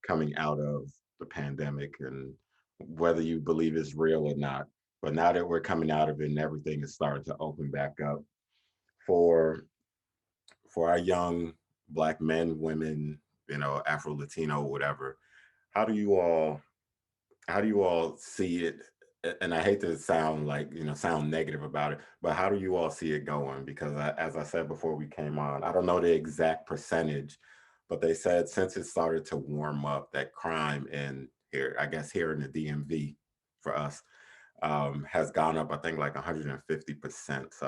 coming out of the pandemic, and whether you believe it's real or not, but now that we're coming out of it and everything is starting to open back up for our young Black men, women, Afro, Latino, whatever, how do you all see it? And I hate to sound negative about it, but how do you all see it going? Because as I said before we came on, I don't know the exact percentage, but they said since it started to warm up, that crime in here in the DMV for us has gone up, I think, like 150%. So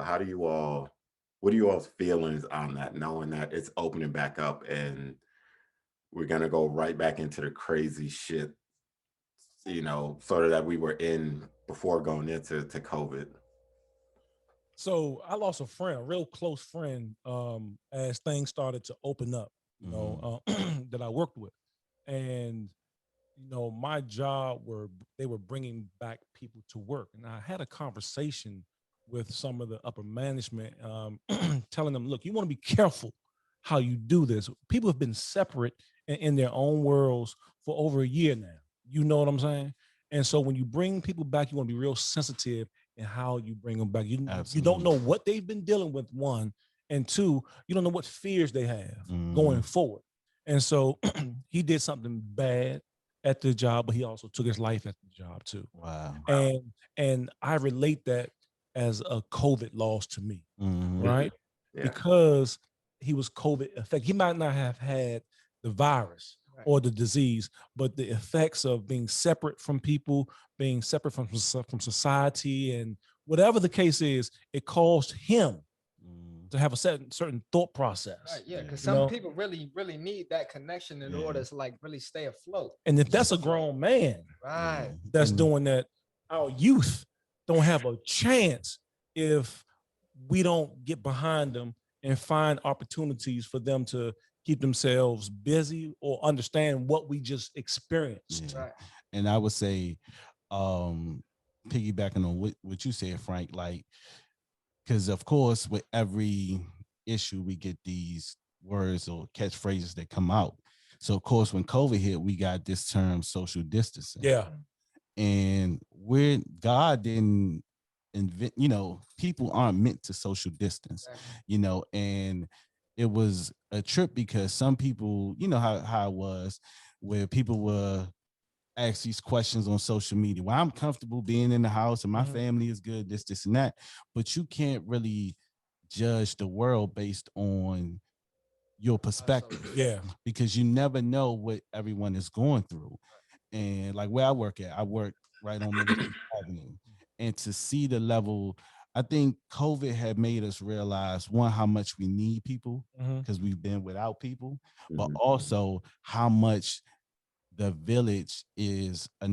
what are you all's feelings on that, knowing that it's opening back up and we're going to go right back into the crazy shit, sort of that we were in before going into COVID? So I lost a friend, a real close friend, as things started to open up, that I worked with. And, my job they were bringing back people to work. And I had a conversation with some of the upper management, telling them, look, you want to be careful how you do this. People have been separate in their own worlds for over a year now. You know what I'm saying? And so when you bring people back, you want to be real sensitive in how you bring them back. You don't know what they've been dealing with, one, and two, you don't know what fears they have going forward. And so he did something bad at the job, but he also took his life at the job too. Wow. And I relate that as a COVID loss to me, right? Yeah. because he was COVID affected. He might not have had the virus Right. or the disease, but the effects of being separate from people, being separate from society, and whatever the case is, it caused him to have a certain thought process. Right, yeah, because You some know? people really need that connection in order to like really stay afloat. And if that's Stay a afloat. grown man Right. that's And- doing that, our youth don't have a chance if we don't get behind them and find opportunities for them to keep themselves busy or understand what we just experienced. Yeah. Right. And I would say, piggybacking on what you said, Frank, like, because of course, with every issue, we get these words or catchphrases that come out. So of course, when COVID hit, we got this term social distancing. Yeah. And God didn't invent, people aren't meant to social distance, Exactly. and it was a trip because some people, how it was, where people were ask these questions on social media. Well, I'm comfortable being in the house and my family is good, this, and that. But you can't really judge the world based on your perspective Yeah. because you never know what everyone is going through. And like where I work at, I work right on Main Avenue. And to see the level, I think COVID had made us realize, one, how much we need people because we've been without people, but Mhm. also how much the village is a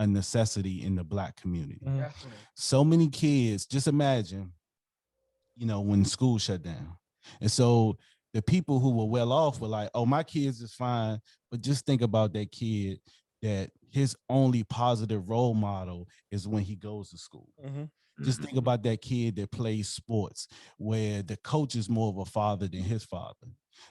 necessity in the Black community. Definitely. So many kids, just imagine, when school shut down. And so the people who were well off were like, oh, my kids is fine. But just think about that kid that his only positive role model is when he goes to school. Just think about that kid that plays sports, where the coach is more of a father than his father,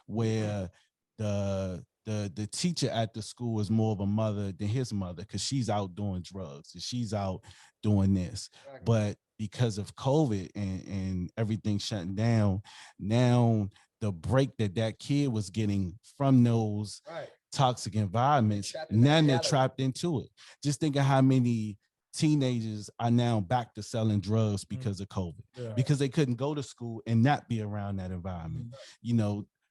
where the teacher at the school is more of a mother than his mother because she's out doing drugs and she's out doing this. Exactly. But because of COVID and everything shutting down, now the break that kid was getting from those Right. toxic environments, Trapped in that now they're reality. trapped into it. Just think of how many teenagers are now back to selling drugs because of COVID, because they couldn't go to school and not be around that environment.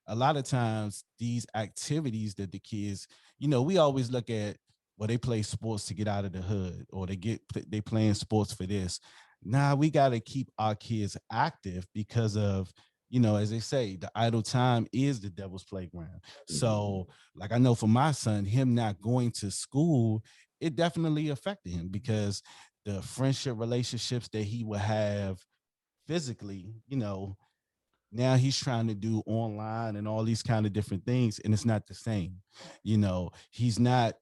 A lot of times these activities that the kids, we always look at, well, they play sports to get out of the hood, or they playing sports for this. Nah, we got to keep our kids active because of, as they say, the idle time is the devil's playground. So like, I know for my son, him not going to school, it definitely affected him because the friendship relationships that he would have physically, now he's trying to do online and all these kind of different things, and it's not the same. He's not,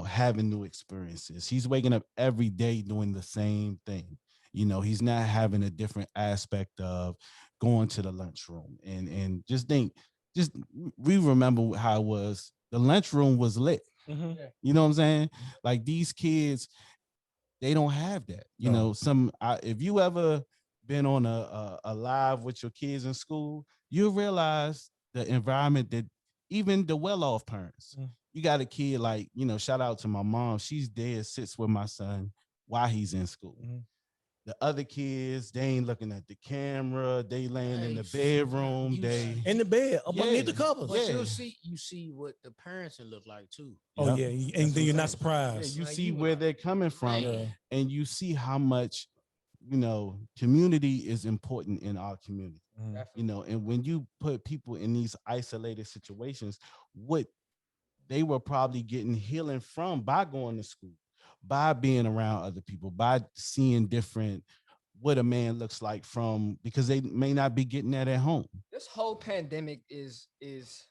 having new experiences. He's waking up every day doing the same thing. He's not having a different aspect of going to the lunchroom and just we remember how it was. The lunchroom was lit. You know what I'm saying? Like, these kids, they don't have that. If you ever been on a live with your kids in school, you'll realize the environment that even the well-off parents, you got a kid like, shout out to my mom. She's there, sits with my son while he's in school. The other kids, they ain't looking at the camera. They laying in the bedroom. They in the bed underneath the Yeah. covers. Yeah. But you see what the parents look like too. Oh Yeah. yeah, and then you're not surprised. you Like, see you where like- they're coming from, Yeah. and you see how much, community is important in our community. And when you put people in these isolated situations, what they were probably getting healing from by going to school, by being around other people, by seeing different what a man looks like from, because they may not be getting that at home. This whole pandemic is it's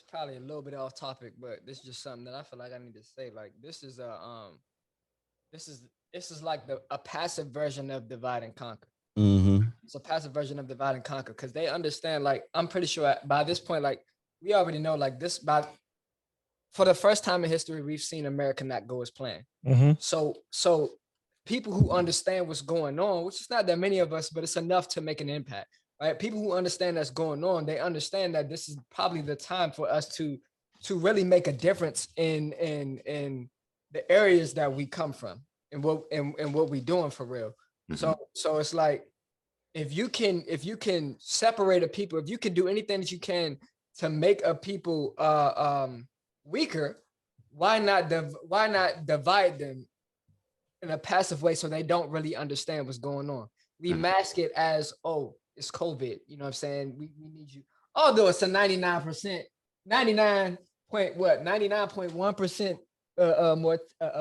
probably a little bit off topic, but this is just something that I feel like I need to say. Like, this is like a passive version of divide and conquer. It's a passive version of divide and conquer because they understand. Like, I'm pretty sure by this point, like, we already know, like, for the first time in history, we've seen America not go as planned. So people who understand what's going on, which is not that many of us, but it's enough to make an impact, right? People who understand that's going on, they understand that this is probably the time for us to really make a difference in the areas that we come from and what we're doing for real. So it's like, if you can separate a people, if you can do anything that you can to make a people weaker, why not divide them in a passive way so they don't really understand what's going on? We mask it as, oh, it's COVID. You know what I'm saying? We need you. Although it's a 99%, 99.1%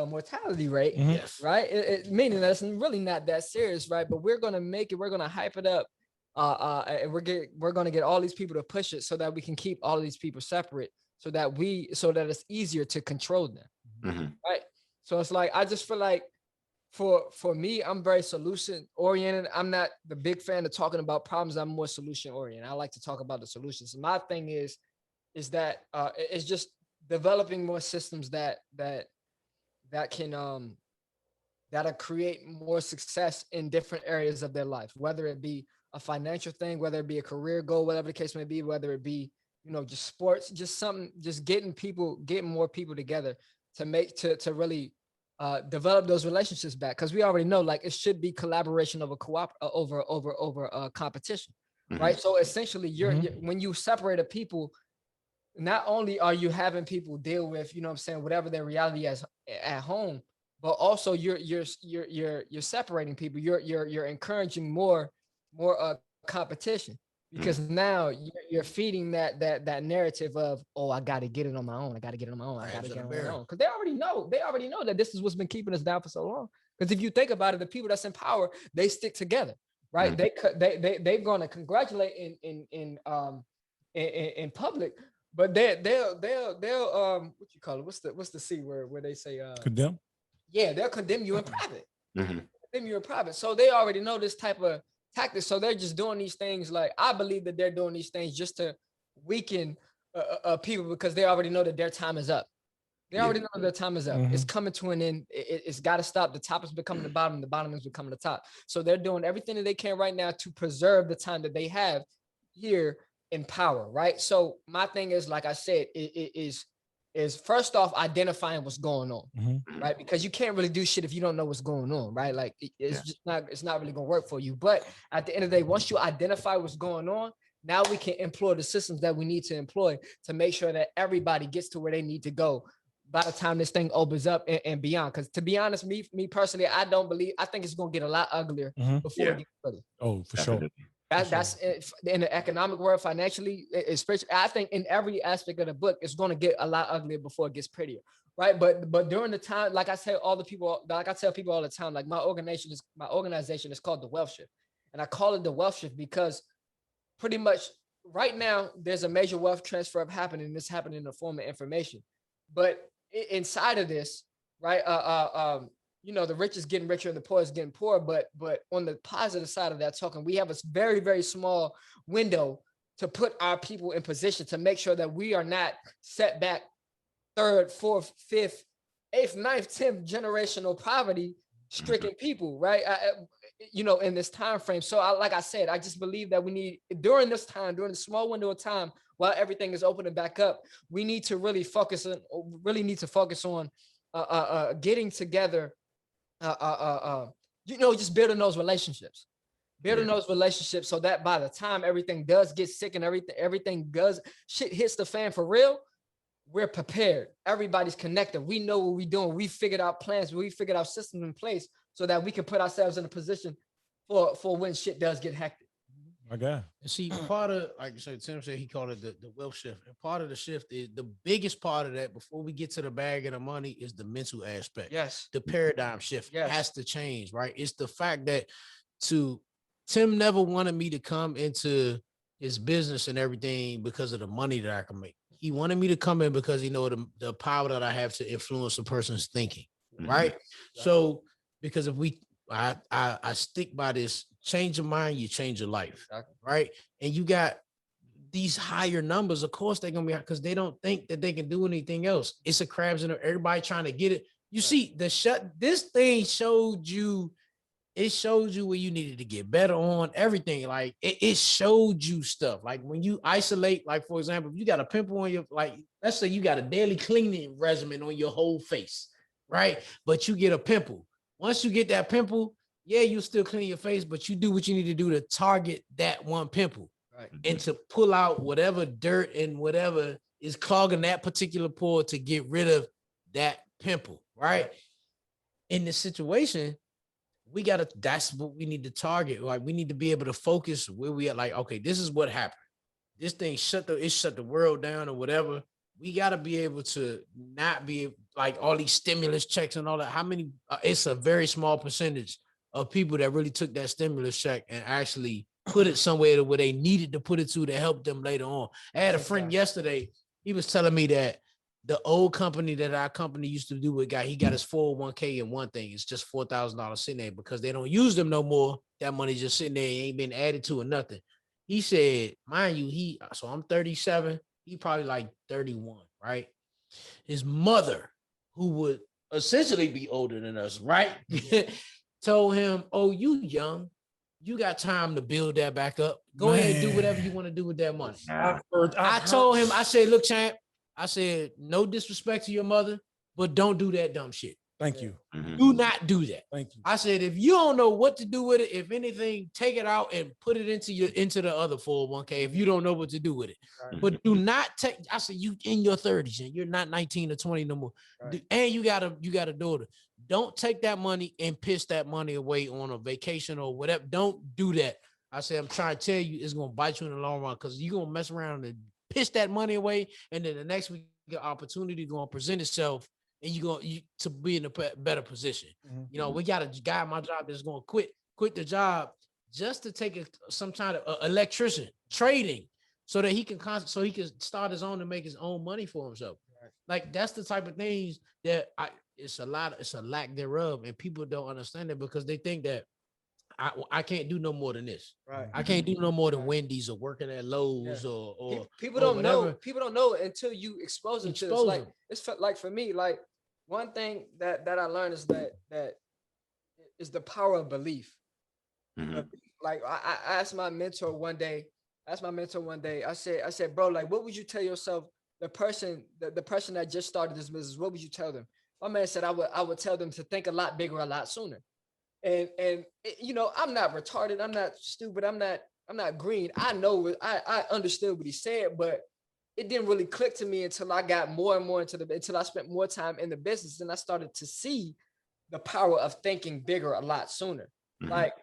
mortality rate, Yes. right? Meaning that's really not that serious, right? But we're gonna make it. We're gonna hype it up, and we're gonna get all these people to push it so that we can keep all of these people separate, so that it's easier to control them, right? So it's like I just feel like for me, I'm very solution oriented. I'm not the big fan of talking about problems. I'm more solution oriented. I like to talk about the solutions. My thing is that it's just developing more systems that can that'll create more success in different areas of their life, whether it be a financial thing, whether it be a career goal, whatever the case may be, whether it be, just sports, just something, just getting more people together to really develop those relationships back. Because we already know, like, it should be collaboration over competition, right? So essentially, when you separate a people, not only are you having people deal with, whatever their reality is at home, but also you're separating people. You're encouraging more competition, because now you're feeding that narrative of, oh, I got to get it on my own. I got to get it on my own. I got to get it on my own. Because they already know that this is what's been keeping us down for so long. Because if you think about it, the people that's in power, they stick together, right? They're going to congratulate in public, but they'll what you call it? What's the C word where they say condemn? Yeah, they'll condemn you in private. Condemn you in private. So they already know this type of tactics. So they're just doing these things. Like, I believe that they're doing these things just to weaken people, because they already know that their time is up. They already know their time is up. It's coming to an end. It's got to stop. The top is becoming the bottom, and the bottom is becoming the top. So they're doing everything that they can right now to preserve the time that they have here in power, right? So my thing is, like I said, is first off identifying what's going on, right? Because you can't really do shit if you don't know what's going on, right? Like, it's not really gonna work for you. But at the end of the day, once you identify what's going on, now we can employ the systems that we need to employ to make sure that everybody gets to where they need to go by the time this thing opens up and beyond. Because to be honest, me personally, I think it's gonna get a lot uglier before it gets better. Oh, for sure. That's in the economic world, financially, especially. I think in every aspect of the book, it's going to get a lot uglier before it gets prettier, right? But during the time, like I tell people all the time, like my organization is called The Wealth Shift, and I call it The Wealth Shift because pretty much right now there's a major wealth transfer happening. This happening in the form of information, but inside of this, right? The rich is getting richer and the poor is getting poorer. But on the positive side of that token, we have a very, very small window to put our people in position to make sure that we are not set back third, fourth, fifth, eighth, ninth, 10th generational poverty stricken people, right? In this time frame. So like I said, I just believe that we need, during this small window of time, while everything is opening back up, we need to really focus on getting together, just building those relationships, so that by the time everything does get sick and shit hits the fan for real, we're prepared. Everybody's connected. We know what we're doing. We figured out plans. We figured out systems in place so that we can put ourselves in a position for when shit does get hectic. My God. And see, part of, like you said, Tim said he called it the wealth shift. And part of the shift is the biggest part of that before we get to the bag of the money is the mental aspect. Yes. The paradigm shift Yes. has to change, right? It's the fact that Tim never wanted me to come into his business and everything because of the money that I can make. He wanted me to come in because he know the power that I have to influence a person's thinking, right? So because if I stick by this, change your mind, you change your life, right? And you got these higher numbers, of course they're gonna be, because they don't think that they can do anything else. It's a crabs in everybody trying to get it. You see, this thing showed you where you needed to get better on everything. Like it showed you stuff. Like when you isolate, like for example, if you got a pimple on your, like let's say you got a daily cleaning regimen on your whole face, right? But you get a pimple. Once you get that pimple, yeah, you still clean your face, but you do what you need to do to target that one pimple. Right. And to pull out whatever dirt and whatever is clogging that particular pore to get rid of that pimple, right? In this situation, that's what we need to target. Like, we need to be able to focus where we are. Like, okay, this is what happened. This thing shut the world down or whatever. We got to be able to not be like all these stimulus checks and all that. How many, it's a very small percentage of people that really took that stimulus check and actually put it somewhere where they needed to put it to help them later on. I had a friend yesterday, he was telling me that the old company that our company used to do with he got his 401k in one thing. It's just $4,000 sitting there because they don't use them no more. That money just sitting there, ain't been added to or nothing. He said, mind you, so I'm 37, he probably like 31, right? His mother, who would essentially be older than us, right? Told him, oh, you young. You got time to build that back up. Go ahead and do whatever you want to do with that money. I told him, I said, look, champ, I said, no disrespect to your mother, but don't do that dumb shit. Thank you. Do not do that. Thank you. I said, if you don't know what to do with it, if anything, take it out and put it into the other 401k if you don't know what to do with it. Right. But do not take, I said, you in your 30s and you're not 19 or 20 no more. Right. And you got a daughter. Don't take that money and piss that money away on a vacation or whatever. Don't do that. I said, I'm trying to tell you, it's going to bite you in the long run because you're going to mess around and piss that money away. And then the next week, the opportunity going to present itself and you're going to be in a better position. Mm-hmm. You know, we got a guy at my job that's going to quit the job just to take some kind of electrician trading so that he can start his own and make his own money for himself. Right. Like, that's the type of things that it's a lack thereof. And people don't understand it because they think that I can't do no more than this. Right. I can't do no more than Wendy's or working at Lowe's or people don't know. People don't know until you expose them to this. Like, it's like for me, like one thing that I learned is that is the power of belief. Mm-hmm. Like I asked my mentor one day, I said, bro, like, what would you tell yourself, the person that just started this business, what would you tell them? My man said, I would tell them to think a lot bigger, a lot sooner. And you know, I'm not retarded. I'm not stupid. I'm not green. I know I understood what he said, but it didn't really click to me until I got more and more until I spent more time in the business and I started to see the power of thinking bigger a lot sooner. Mm-hmm. Like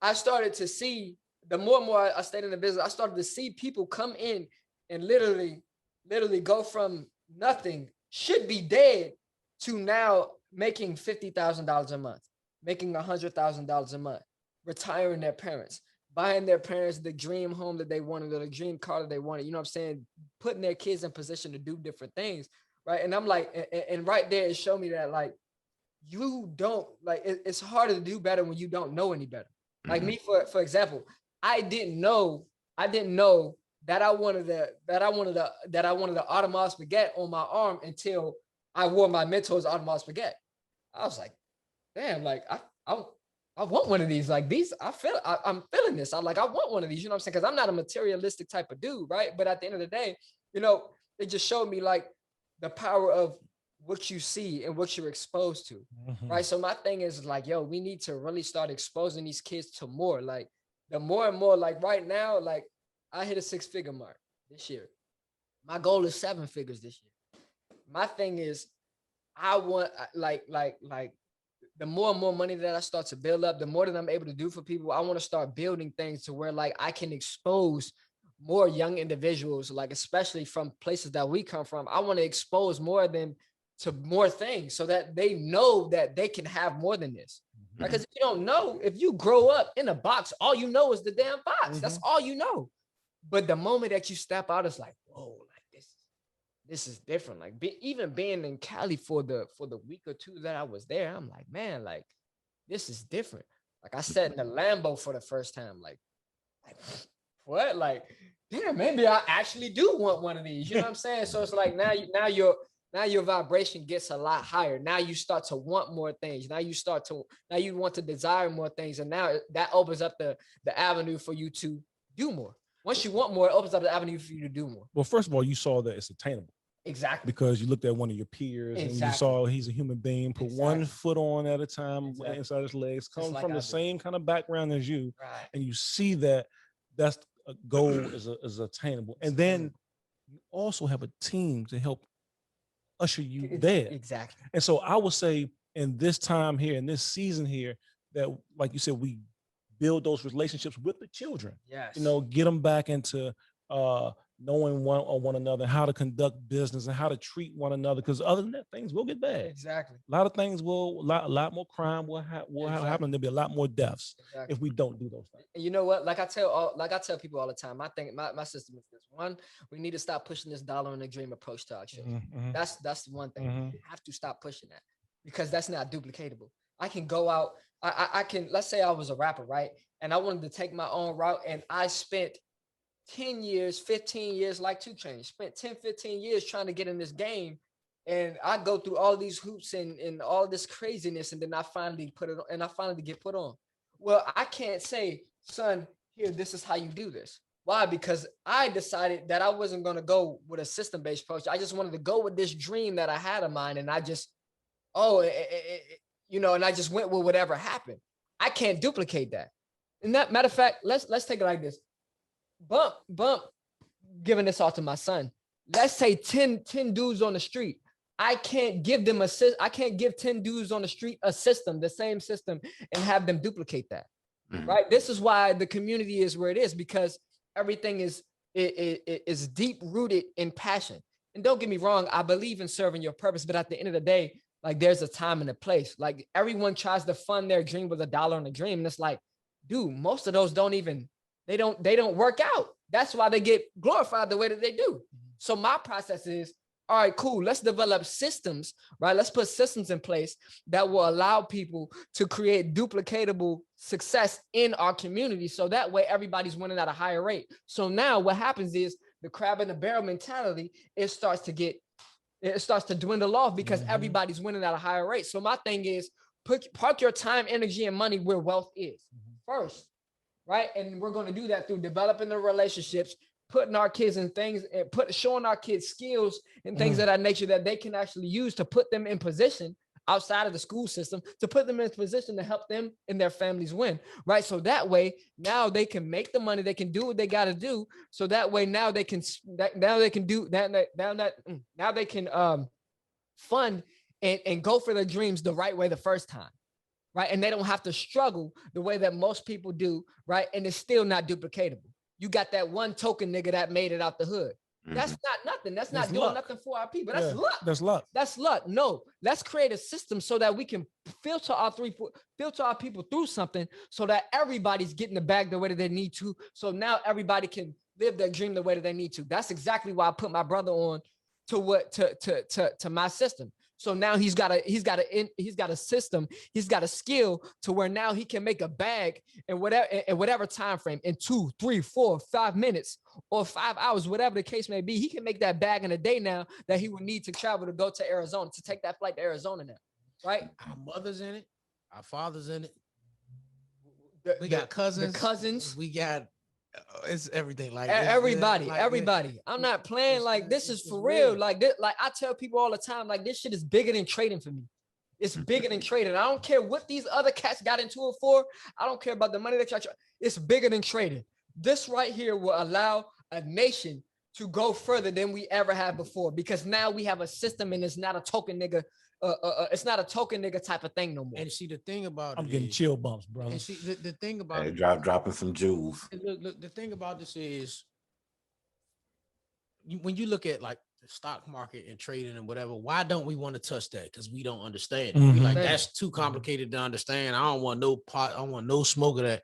I started to see the more and more I stayed in the business, I started to see people come in and literally go from nothing, should be dead, to now making $50,000 a month, making $100,000 a month, retiring their parents, buying their parents the dream home that they wanted, or the dream car that they wanted, you know what I'm saying? Putting their kids in position to do different things, right? And I'm like, and right there, it showed me that, like, you don't, like, it's harder to do better when you don't know any better. Like me, for example, I didn't know that I wanted the Audemars Piguet on my arm until I wore my mentor's Audemars Piguet. I was like, damn, like I want one of these. Like these, I'm feeling this. I want one of these, you know what I'm saying? Because I'm not a materialistic type of dude, right? But at the end of the day, you know, it just showed me like the power of what you see and what you're exposed to, right? So my thing is like, yo, we need to really start exposing these kids to more. Like the more and more, like right now, like I hit a 6-figure mark this year. My goal is 7 figures this year. My thing is, I want like the more and more money that I start to build up, the more that I'm able to do for people, I want to start building things to where like I can expose more young individuals, like especially from places that we come from. I want to expose more of them to more things so that they know that they can have more than this. Because if you don't know, if you grow up in a box, all you know is the damn box. That's all you know. But the moment that you step out, it's like, whoa, like this is different. Like even being in Cali for the week or two that I was there, I'm like, man, like this is different. Like I sat in the Lambo for the first time. Like what? Like, damn, maybe I actually do want one of these. You know what I'm saying? So it's like now your vibration gets a lot higher. Now you start to want more things. Now you want to desire more things. And now that opens up the avenue for you to do more. Once you want more, it opens up the avenue for you to do more. Well, first of all, you saw that it's attainable. Exactly. because you looked at one of your peers and you Exactly. saw he's a human being, put one Exactly. foot on at a time Exactly. inside his legs, come like from I the do. same kind of background as you, Right. and you see that that's a goal is attainable. And then you also have a team to help usher you there. Exactly. And so I would say in this time here, in this season here, that like you said, we build those relationships with the children. Yes. You know, get them back into knowing one another, how to conduct business and how to treat one another. Because other than that, things will get bad. Exactly. A lot of things will, a lot more crime will Exactly. happen. There'll be a lot more deaths Exactly. if we don't do those things. And you know what? Like I tell people all the time, I think my system is this. One, we need to stop pushing this dollar and a dream approach to our children. Mhm. That's one thing. Mhm. We have to stop pushing that because that's not duplicatable. I can go out. I can, let's say I was a rapper, right? And I wanted to take my own route, and I spent 10 years, 15 years, like 2 Chainz, spent 10, 15 years trying to get in this game. And I go through all these hoops and all this craziness, and then I finally put it on, and I finally get put on. Well, I can't say, son, here, this is how you do this. Why? Because I decided that I wasn't going to go with a system-based approach. I just wanted to go with this dream that I had of mine, and I just, and I just went with whatever happened. I can't duplicate that. And that matter of fact, let's take it like this. Bump, giving this all to my son. Let's say 10 dudes on the street. I can't give them I can't give 10 dudes on the street a system, the same system, and have them duplicate that. Mhm. Right? This is why the community is where it is, because everything is deep rooted in passion. And don't get me wrong, I believe in serving your purpose, but at the end of the day, like there's a time and a place. Like everyone tries to fund their dream with $1 on a dream, and it's like, dude, most of those don't work out. That's why they get glorified the way that they do. So my process is, all right, cool. Let's develop systems, right? Let's put systems in place that will allow people to create duplicatable success in our community. So that way everybody's winning at a higher rate. So now what happens is the crab in the barrel mentality, it starts to dwindle off because everybody's winning at a higher rate. So my thing is park your time, energy, and money where wealth is first, right? And we're going to do that through developing the relationships, putting our kids in things, and showing our kids skills and things of that nature that they can actually use to put them in position outside of the school system, to put them in position to help them and their families win, right? So that way, now they can make the money, they can do what they got to do. So that way, now they can fund and go for their dreams the right way the first time, right? And they don't have to struggle the way that most people do, right? And it's still not duplicatable. You got that one token nigga that made it out the hood. That's not nothing. That's not doing nothing for our people. That's luck. That's luck. That's luck. No, let's create a system so that we can filter our people through something so that everybody's getting the bag the way that they need to. So now everybody can live their dream the way that they need to. That's exactly why I put my brother on to my system. So now he's got a system, he's got a skill to where now he can make a bag in whatever time frame, in 2, 3, 4, 5 minutes or 5 hours, whatever the case may be. He can make that bag in a day now that he would need to travel to go to Arizona, to take that flight to Arizona now, right? Our mother's in it, our father's in it. We The got cousins. The cousins. We got it's everything. Like everybody. Like, I'm not playing. Like this is for real. Like this, like I tell people all the time, like this shit is bigger than trading for me. It's bigger than trading. I don't care what these other cats got into it for. I don't care about the money that y'all. It's bigger than trading. This right here will allow a nation to go further than we ever have before, because now we have a system and it's not a token nigga. It's not a token nigga type of thing no more. And see, the thing about I'm getting chill bumps, brother. And see, the thing about Hey, dropping some jewels. Look, the thing about this is, when you look at like the stock market and trading and whatever, why don't we want to touch that? Because we don't understand it. We like, that's too complicated to understand. I don't want no part. I don't want no smoke of that.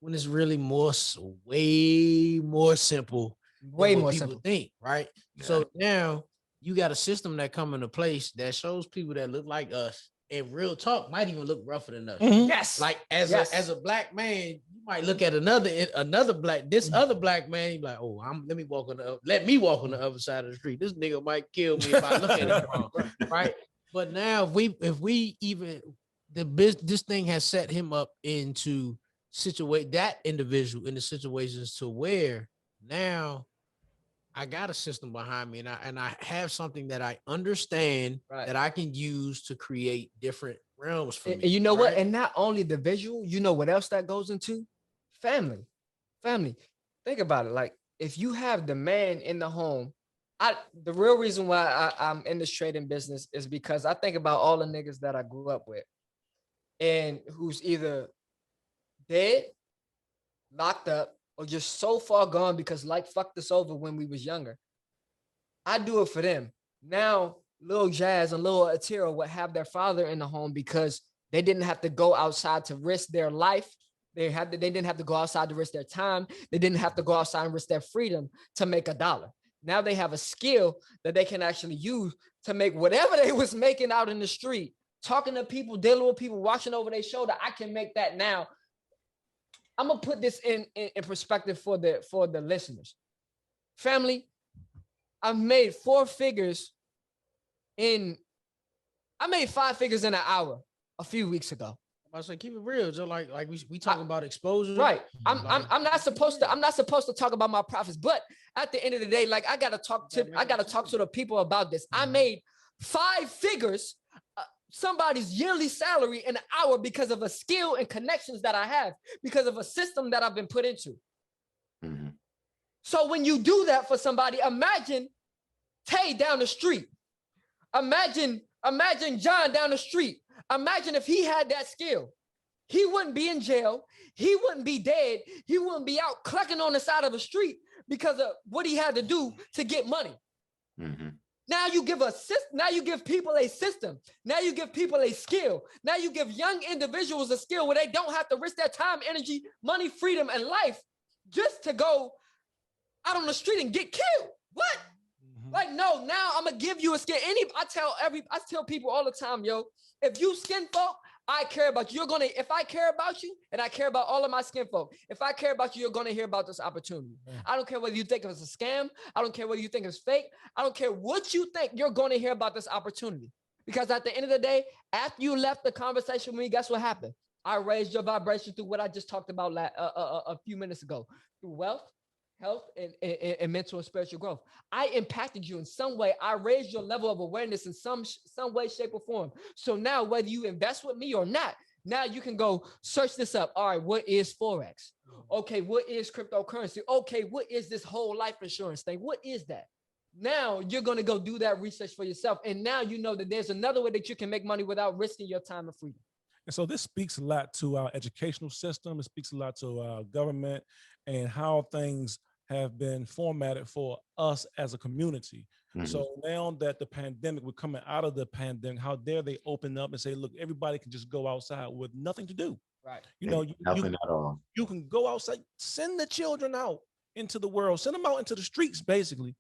When it's really way more simple. Way more people simple. think, right? Yeah. So now you got a system that come into place that shows people that look like us, and real talk might even look rougher than us. Yes. Like as a black man, you might look at another black other black man. You be like, oh, let me walk on the other side of the street. This nigga might kill me if I look at him wrong, right? But now if we even this thing has set him up into situate that individual into situations to where now I got a system behind me, and I have something that I understand Right. that I can use to create different realms for And me. you know what? right? And not only the visual, you know what else that goes into? Family. Family. Think about it. Like if you have the man in the home, the real reason why I'm in this trading business is because I think about all the niggas that I grew up with and who's either dead, locked up, or just so far gone because life fucked us over when we was younger. I do it for them. Now, Lil Jazz and Lil Atira would have their father in the home because they didn't have to go outside to risk their life. They didn't have to go outside to risk their time. They didn't have to go outside and risk their freedom to make $1. Now they have a skill that they can actually use to make whatever they was making out in the street, talking to people, dealing with people, watching over their shoulder. I can make that now. I'm gonna put this in perspective for the listeners. Family, I've made 4 figures I made 5 figures in an hour a few weeks ago. I say keep it real, just like we talking about exposure. Right. I'm not supposed to talk about my profits, but at the end of the day, like I gotta talk to the people about this. I made 5 figures, somebody's yearly salary in an hour because of a skill and connections that I have, because of a system that I've been put into. Mhm. So when you do that for somebody, imagine Tay down the street. Imagine John down the street. Imagine if he had that skill. He wouldn't be in jail. He wouldn't be dead. He wouldn't be out clucking on the side of the street because of what he had to do to get money. Mhm. Now you give now you give people a system. Now you give people a skill. Now you give young individuals a skill where they don't have to risk their time, energy, money, freedom, and life just to go out on the street and get killed. What? Like, no, now I'm gonna give you a skill. I tell people all the time, yo, if you skin folk, I care about you. If I care about you, and I care about all of my skin folk, if I care about you, you're gonna hear about this opportunity. I don't care whether you think it's a scam. I don't care whether you think it's fake. I don't care what you think, you're gonna hear about this opportunity. Because at the end of the day, after you left the conversation with me, guess what happened? I raised your vibration through what I just talked about a few minutes ago, through wealth, health, and mental and spiritual growth. I impacted you in some way. I raised your level of awareness in some way, shape, or form. So now, whether you invest with me or not, now you can go search this up. All right, what is Forex? Okay, what is cryptocurrency? Okay, what is this whole life insurance thing? What is that? Now you're going to go do that research for yourself. And now you know that there's another way that you can make money without risking your time and freedom. And so this speaks a lot to our educational system. It speaks a lot to our government and how things have been formatted for us as a community. Mhm. So now that the pandemic, we're coming out of the pandemic, how dare they open up and say, look, everybody can just go outside with nothing to do. Right. You know, Nothing at all. you can go outside, send the children out into the world, send them out into the streets, basically.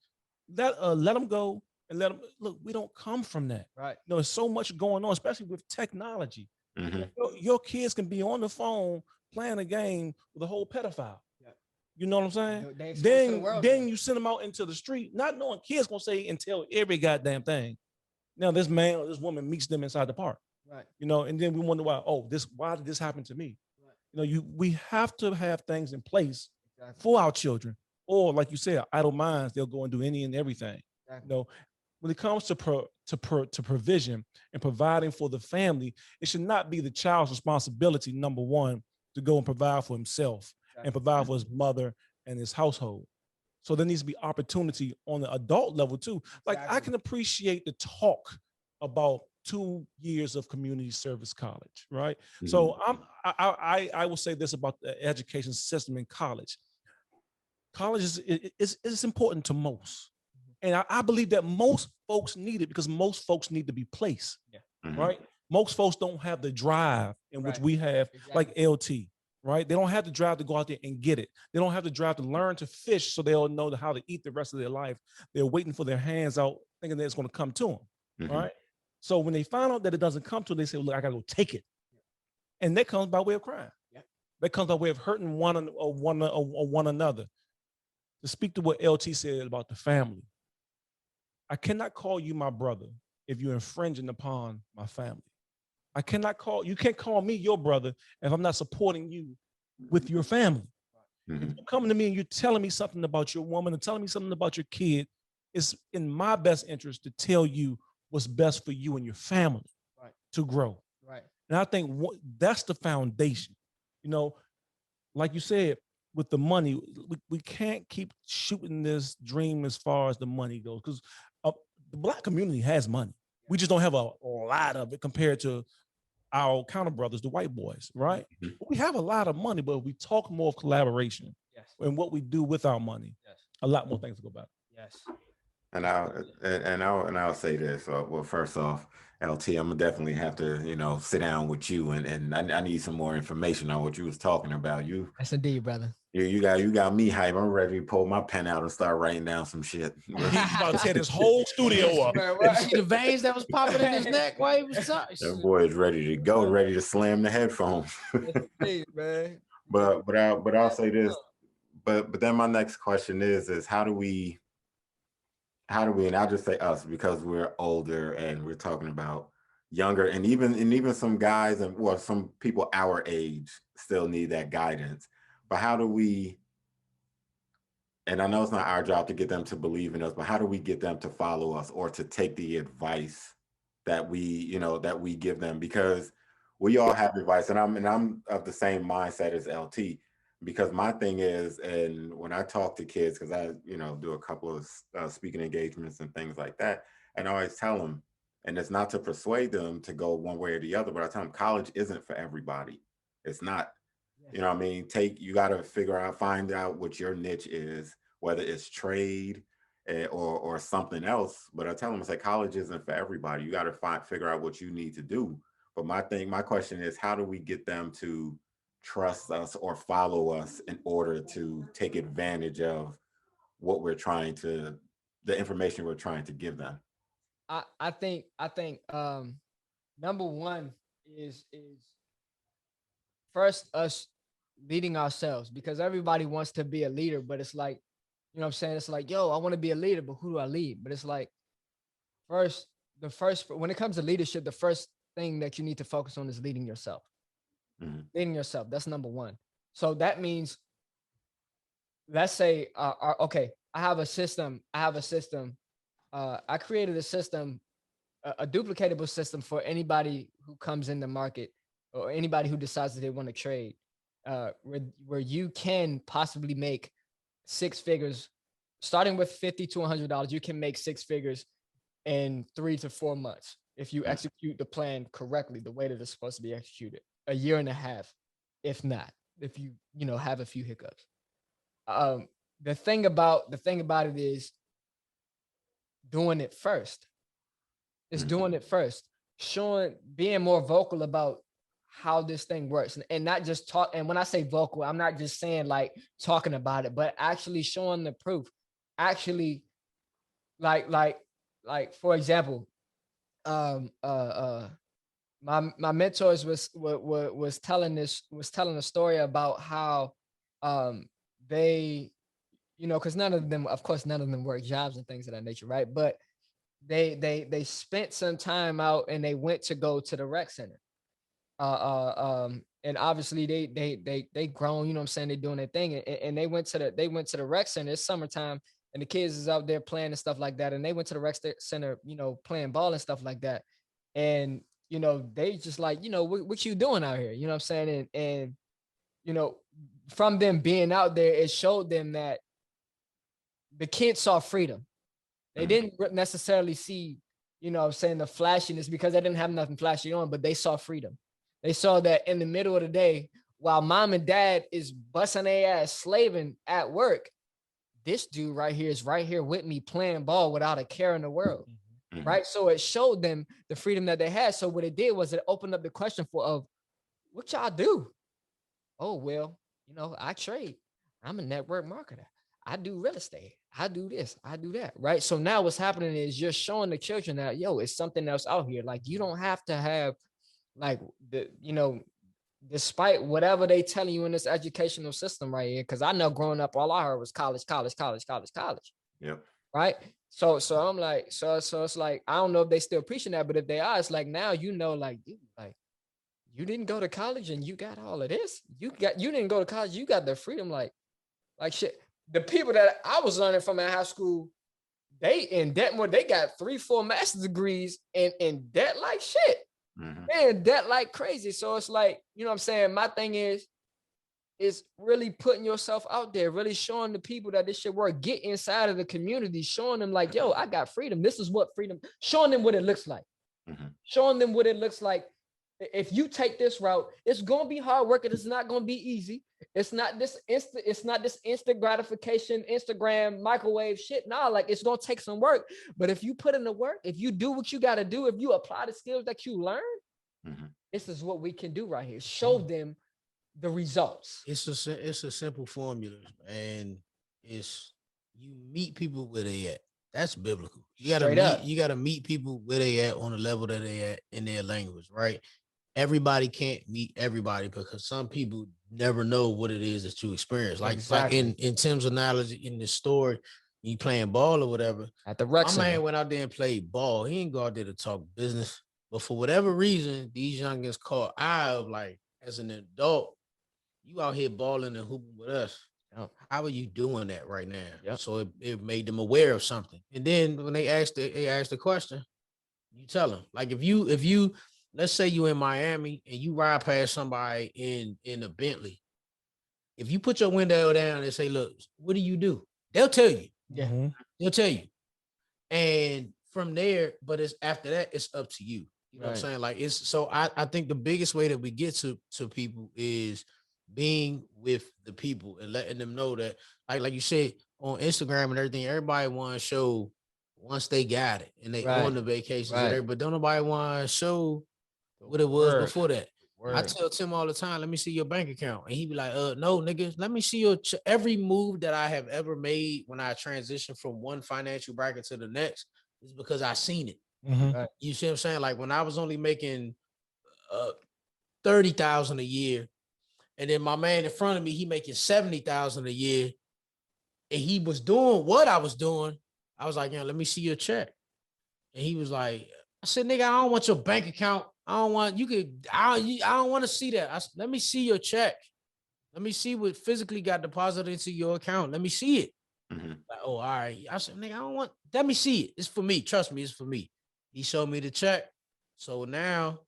Let them go and let them look. We don't come from that. Right. You know, there's so much going on, especially with technology. Mhm. Your kids can be on the phone playing a game with a whole pedophile. Yeah. You know what I'm saying? They exposed to the Then world then now. you send them out into the street, not knowing kids gonna say and tell every goddamn thing. Now this man or this woman meets them inside the park. Right. You know, and then we wonder why. Oh, why did this happen to me? Right. You know, we have to have things in place Exactly. for our children, or like you said, idle minds, they'll go and do any and everything. Exactly. You know, when it comes to provision and providing for the family, it should not be the child's responsibility, number one, to go and provide for himself and provide for his mother and his household. So there needs to be opportunity on the adult level too. Like I Exactly. can appreciate the talk about 2 years of community service college, right? So I will say this about the education system in college. College is important to most. And I believe that most folks need it because most folks need to be placed, Mhm. right? Most folks don't have the drive in which Right. we have, like Exactly. LT, right? They don't have the drive to go out there and get it. They don't have the drive to learn to fish so they'll know how to eat the rest of their life. They're waiting for their hands out, thinking that it's going to come to them, Mhm. right? So when they find out that it doesn't come to them, they say, look, I got to go take it. And that comes by way of crime. Yeah. That comes by way of hurting one another. To speak to what LT said about the family, I cannot call you my brother if you're infringing upon my family. You can't call me your brother if I'm not supporting you with your family. If Mhm. you come to me and you're telling me something about your woman and telling me something about your kid, it's in my best interest to tell you what's best for you and your family Right. to grow. Right. And I think that's the foundation. You know, like you said, with the money, we can't keep shooting this dream as far as the money goes, because the Black community has money. We just don't have a lot of it compared to our counter brothers, the white boys, right? Mhm. We have a lot of money, but we talk more of collaboration Yes. and what we do with our money. Yes. A lot more things to go about. Yes. And I'll say this. Well, first off, LT, I'm gonna definitely have to, sit down with you, and I need some more information on what you was talking about. Yes, indeed, brother. You got me hype. I'm ready to pull my pen out and start writing down some shit. He's about to tear this whole studio up. Man, You what? see the veins that was popping in his neck while he was talking. That boy is ready to go, ready to slam the headphones. Yes, indeed, man. But I'll say this. But then my next question is how do we, and I'll just say us because we're older and we're talking about younger, and even some guys and well, some people our age still need that guidance. But how do we, and I know it's not our job to get them to believe in us, but how do we get them to follow us or to take the advice that we give them? Because we all have advice, and I'm of the same mindset as LT. Because my thing is, and when I talk to kids, because I do a couple of speaking engagements and things like that, and I always tell them, and it's not to persuade them to go one way or the other, but I tell them college isn't for everybody. It's not. You know what I mean? You got to find out what your niche is, whether it's trade or something else. But I tell them, I say, college isn't for everybody. You got to figure out what you need to do. But my question is, how do we get them to trust us or follow us in order to take advantage of the information we're trying to give them? I think number one is first us leading ourselves, because everybody wants to be a leader, but it's like, you know what I'm saying? It's like, yo, I want to be a leader, but who do I lead? But it's like, when it comes to leadership, the first thing that you need to focus on is leading yourself. Mhm. Leading yourself. That's number one. So that means, let's say, okay, I have a system. I created a system, a duplicatable system for anybody who comes in the market or anybody who decides that they want to trade, where you can possibly make six figures, starting with $50 to $100. You can make six figures in 3 to 4 months if you execute the plan correctly, the way that it's supposed to be executed. A year and a half, if not, if you have a few hiccups. The thing about it is doing it first. It's doing it first, being more vocal about how this thing works, and not just talk. And when I say vocal, I'm not just saying like talking about it, but actually showing the proof. Actually, like for example, my mentors was telling a story about how they, because none of them work jobs and things of that nature, right? But they spent some time out and they went to go to the rec center. And obviously they grown, you know what I'm saying? They're doing their thing, and they went to the rec center. It's summertime and the kids is out there playing and stuff like that. And they went to the rec center, playing ball and stuff like that. And, they just like, what you doing out here? You know what I'm saying? And from them being out there, it showed them that the kids saw freedom. They didn't necessarily see, what I'm saying, the flashiness, because they didn't have nothing flashy on, but they saw freedom. They saw that in the middle of the day, while mom and dad is busting their ass slaving at work, this dude right here is right here with me playing ball without a care in the world. Mhm. Right. So it showed them the freedom that they had. So what it did was it opened up the question of what y'all do? Oh, well, I trade. I'm a network marketer. I do real estate. I do this. I do that. Right. So now what's happening is you're showing the children that, it's something else out here. Like, you don't have to have like despite whatever they telling you in this educational system right here. Cause I know growing up, all I heard was college, college, college, college, college. Yep. Right. So I'm like, so it's like, I don't know if they still preaching that, but if they are, it's like, now, like, dude, like, you didn't go to college and you got all of this. You didn't go to college. You got the freedom. Like, Like shit. The people that I was learning from in high school, they in debt more. They got 3-4 master's degrees in debt like shit. Mhm. They're in debt like crazy. So it's like, you know what I'm saying? My thing is really putting yourself out there, really showing the people that this shit work. Get inside of the community, showing them like, yo, I got freedom. This is what freedom, showing them what it looks like. Mhm. Showing them what it looks like. If you take this route, it's gonna be hard work. It's not gonna be easy. It's not this instant gratification, Instagram microwave shit. Nah, like it's gonna take some work. But if you put in the work, if you do what you gotta do, if you apply the skills that you learn, Mhm. this is what we can do right here. Show them the results. It's a simple formula, and it's you meet people where they at. That's biblical. Straight up. You gotta meet people where they at on the level that they at in their language, right? Everybody can't meet everybody because some people never know what it is that you experience. Like Exactly. in Tim's analogy in the story, you playing ball or whatever. At the rec My center. man went out there and played ball. He ain't go out there to talk business. But for whatever reason, these youngins caught eye of like as an adult, you out here balling and hooping with us. Yep. How are you doing that right now? Yep. So it made them aware of something. And then when they asked the question, you tell them. Like if you let's say you in Miami and you ride past somebody in a Bentley, if you put your window down and say, look, what do you do? They'll tell you. Yeah. Mhm. They'll tell you. And from there, but it's after that, it's up to you. You know what I'm Right. saying? Like it's so I think the biggest way that we get to people is being with the people and letting them know that, like you said, on Instagram and everything, everybody want to show once they got it and they Right. on the vacations, and Right. everything, but don't nobody want to show what it was Word. before that. I Word. tell Tim all the time, let me see your bank account. And he be like, no, nigga, let me see your every move that I have ever made when I transitioned from one financial bracket to the next is because I seen it. Mhm. You see what I'm saying? Like when I was only making 30,000 a year, and then my man in front of me, he making 70,000 a year, and he was doing what I was doing. I was like, yeah, let me see your check. And he was like, I said, nigga, I don't want your bank account. I don't want I don't want to see that. Let me see your check. Let me see what physically got deposited into your account. Let me see it. Mhm. Like, oh, all right. I said, nigga, I don't want, let me see it. It's for me. Trust me, it's for me. He showed me the check. So now,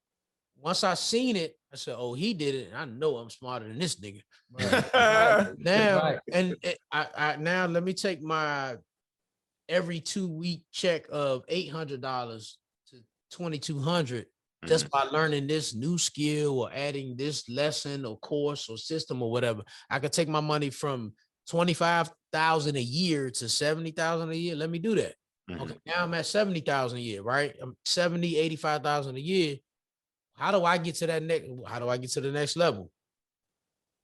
once I seen it, I said, oh, he did it. And I know I'm smarter than this nigga. Right. Now, Right. and I now let me take my every 2-week check of $800 to $2,200 just by learning this new skill or adding this lesson or course or system or whatever. I could take my money from 25,000 a year to 70,000 a year. Let me do that. Mhm. Okay, now I'm at 70,000 a year, right? I'm 70, 85,000 a year. How do I get to that next? How do I get to the next level?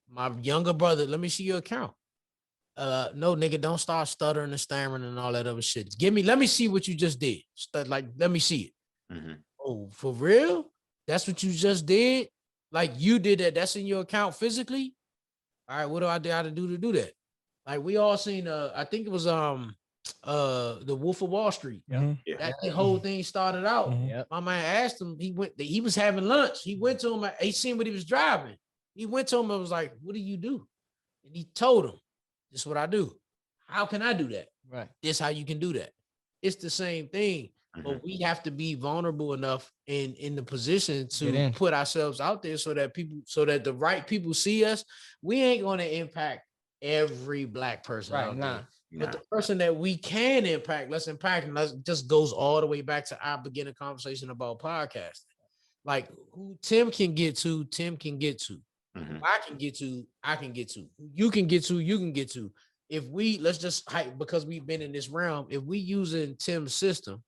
My younger brother, let me see your account. No, nigga, don't start stuttering and stammering and all that other shit. Let me see what you just did. Like, let me see it. Mhm. Oh, for real? That's what you just did? Like you did that. That's in your account physically? All right, what do I got to do that? Like we all seen I think it was the Wolf of Wall Street. Mhm. That the whole thing started out. Mhm. Yep. My man asked him, he was having lunch. He went to him, he seen what he was driving. He went to him and was like, what do you do? And he told him, this is what I do. How can I do that? Right. This how you can do that. It's the same thing, but we have to be vulnerable enough in the position Get to in. put ourselves out there so that the right people see us. We ain't going to impact every black person Right. out Nah. there. Nah. But the person that we can impact, let's impact, and that just goes all the way back to our beginning conversation about podcasting. Like who Tim can get to, Tim can get to. Mhm. I can get to, I can get to. You can get to, you can get to. If we, let's just hype, because we've been in this realm, if we using Tim's system,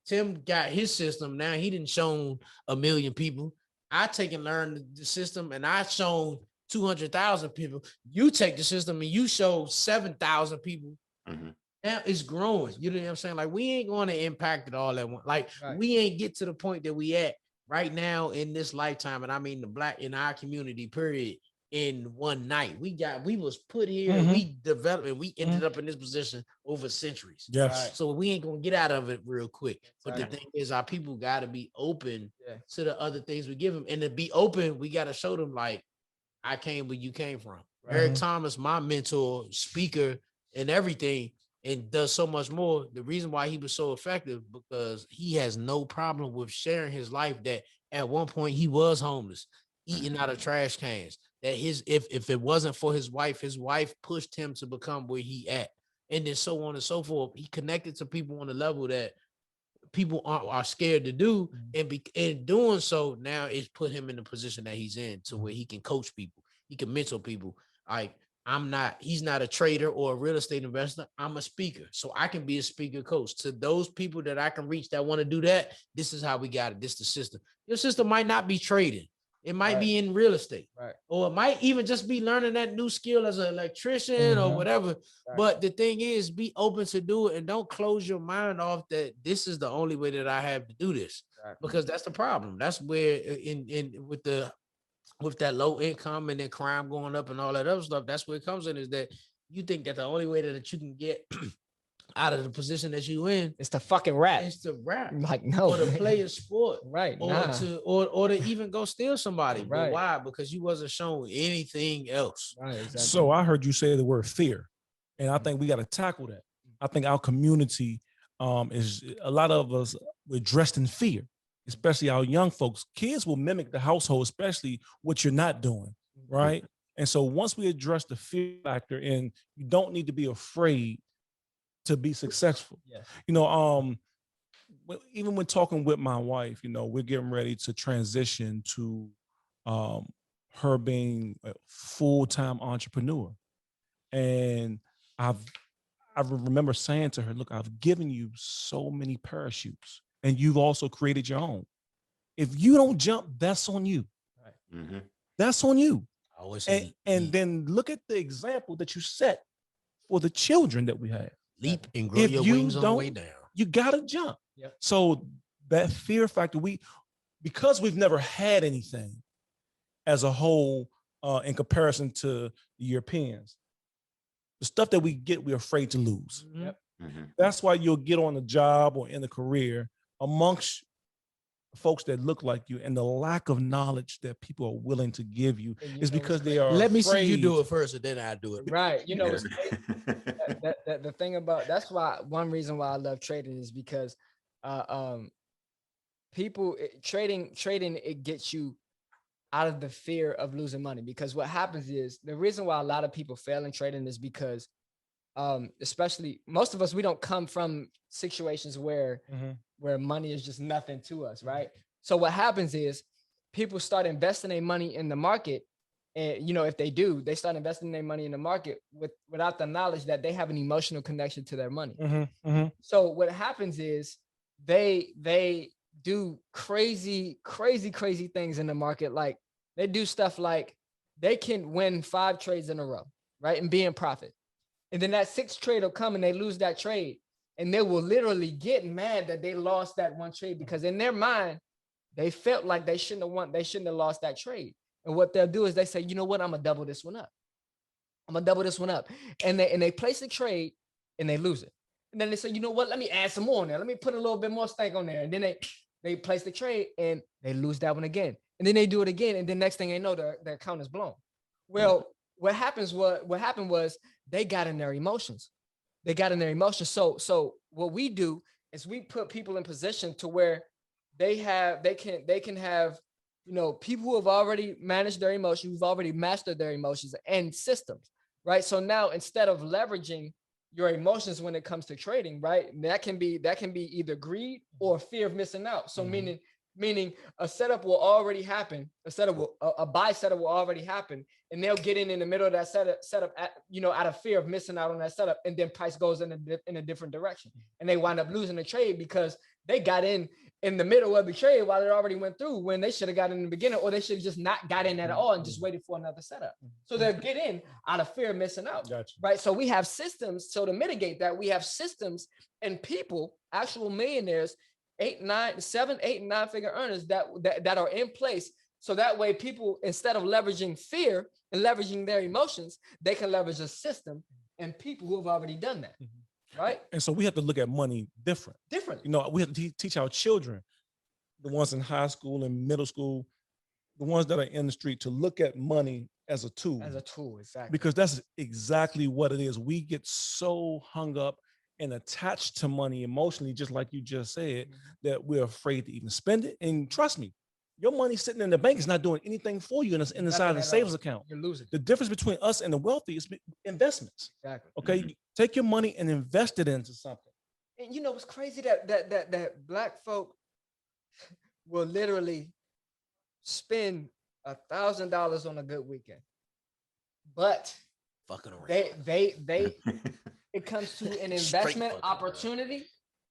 Tim got his system. Now he didn't shown 1 million people. I take and learn the system and I shown 200,000 people. You take the system and you show 7,000 people. Mhm. Now it's growing. You know what I'm saying? Like we ain't going to impact it all at once. Like Right. we ain't get to the point that we at right now in this lifetime. And I mean the black in our community, period, in one night. We was put here and we developed and we ended up in this position over centuries. Yes. So we ain't gonna get out of it real quick. But the Exactly. thing is, our people got to be open Yeah. to the other things we give them, and to be open, we got to show them like, I came where you came from. Eric Thomas, my mentor, speaker, and everything, and does so much more. The reason why he was so effective because he has no problem with sharing his life. That at one point he was homeless, eating out of trash cans. That if it wasn't for his wife pushed him to become where he at, and then so on and so forth. He connected to people on a level that people are scared to do, and in doing so, now it's put him in the position that he's in to where he can coach people, he can mentor people. Like he's not a trader or a real estate investor. I'm a speaker, so I can be a speaker coach to those people that I can reach that want to do that. This is how we got it. This is the system. Your system might not be trading. It might be in real estate, or it might even just be learning that new skill as an electrician or whatever. But the thing is, be open to do it and don't close your mind off that this is the only way that I have to do this, because that's the problem. That's where with that low income and then crime going up and all that other stuff, that's where it comes in, is that you think that the only way that you can get out of the position that you in It's the fucking rap. is to rap. Like, no. Or to play a sport. Right. Or Nah. to even go steal somebody. But Right. why? Because you wasn't shown anything else. Right. Exactly. So I heard you say the word fear, and I think we got to tackle that. I think our community is a lot of us, we're dressed in fear, especially our young folks. Kids will mimic the household, especially what you're not doing, right? And so once we address the fear factor, and you don't need to be afraid to be successful. Yes. Even when talking with my wife, we're getting ready to transition to her being a full-time entrepreneur. And I remember saying to her, look, I've given you so many parachutes and you've also created your own. If you don't jump, that's on you. Right. Mm-hmm. That's on you. I always And, say and then look at the example that you set for the children that we have. leap and grow If your you wings on the way don't- down. You gotta jump. Yep. So that fear factor, because we've never had anything as a whole in comparison to the Europeans, the stuff that we get, we're afraid to lose. Yep. Mm-hmm. That's why you'll get on a job or in a career amongst folks that look like you, and the lack of knowledge that people are willing to give you And is know because what's they crazy? are Let me see you do afraid. it first, and then I do it. Right. It's Yeah. the thing about, that's why one reason why I love trading is because trading it gets you out of the fear of losing money. Because what happens is, the reason why a lot of people fail in trading is because especially most of us, we don't come from situations where money is just nothing to us, right? So what happens is people start investing their money in the market. And if they do, they start investing their money in the market without the knowledge that they have an emotional connection to their money. So what happens is they do crazy things in the market. Like, they do stuff like they can win 5 trades in a row, right? And be in profit. And then that 6th trade will come and they lose that trade. And they will literally get mad that they lost that one trade, because in their mind, they felt like they shouldn't have lost that trade. And what they'll do is they say, you know what, I'm gonna double this one up. And they place the trade and they lose it. And then they say, you know what, let me add some more on there. Let me put a little bit more stank on there. And then they place the trade and they lose that one again. And then they do it again. And then next thing they know, their account is blown. Well, what happened was they got in their emotions. So what we do is we put people in position to where they can have, people who have already managed their emotions, who've already mastered their emotions and systems, right? So now, instead of leveraging your emotions when it comes to trading, right? That can be either greed or fear of missing out. So meaning a setup will already happen. A buy setup will already happen, and they'll get in the middle of that setup out of fear of missing out on that setup, and then price goes in a different direction, and they wind up losing the trade because they got in the middle of the trade while it already went through, when they should have got in the beginning, or they should have just not got in at all and just waited for another setup. So they'll get in out of fear of missing out. Gotcha. Right. So we have systems. So to mitigate that, we have systems and people, actual millionaires, 7, 8, and 9 figure earners that are in place. So that way, people, instead of leveraging fear and leveraging their emotions, they can leverage a system and people who have already done that. Right. And so we have to look at money different. We have to teach our children, the ones in high school and middle school, the ones that are in the street, to look at money as a tool. As a tool, exactly. Because that's exactly what it is. We get so hung up and attached to money emotionally, just like you just said, that we're afraid to even spend it. And trust me, your money sitting in the bank is not doing anything for you inside of Nothing the at savings all. account. You're losing. The difference between us and the wealthy is investments. Exactly. Okay, take your money and invest it into something. And you know what's crazy that black folk will literally spend $1,000 on a good weekend, but Fucking around. they it comes to an Straight investment fucking around. opportunity.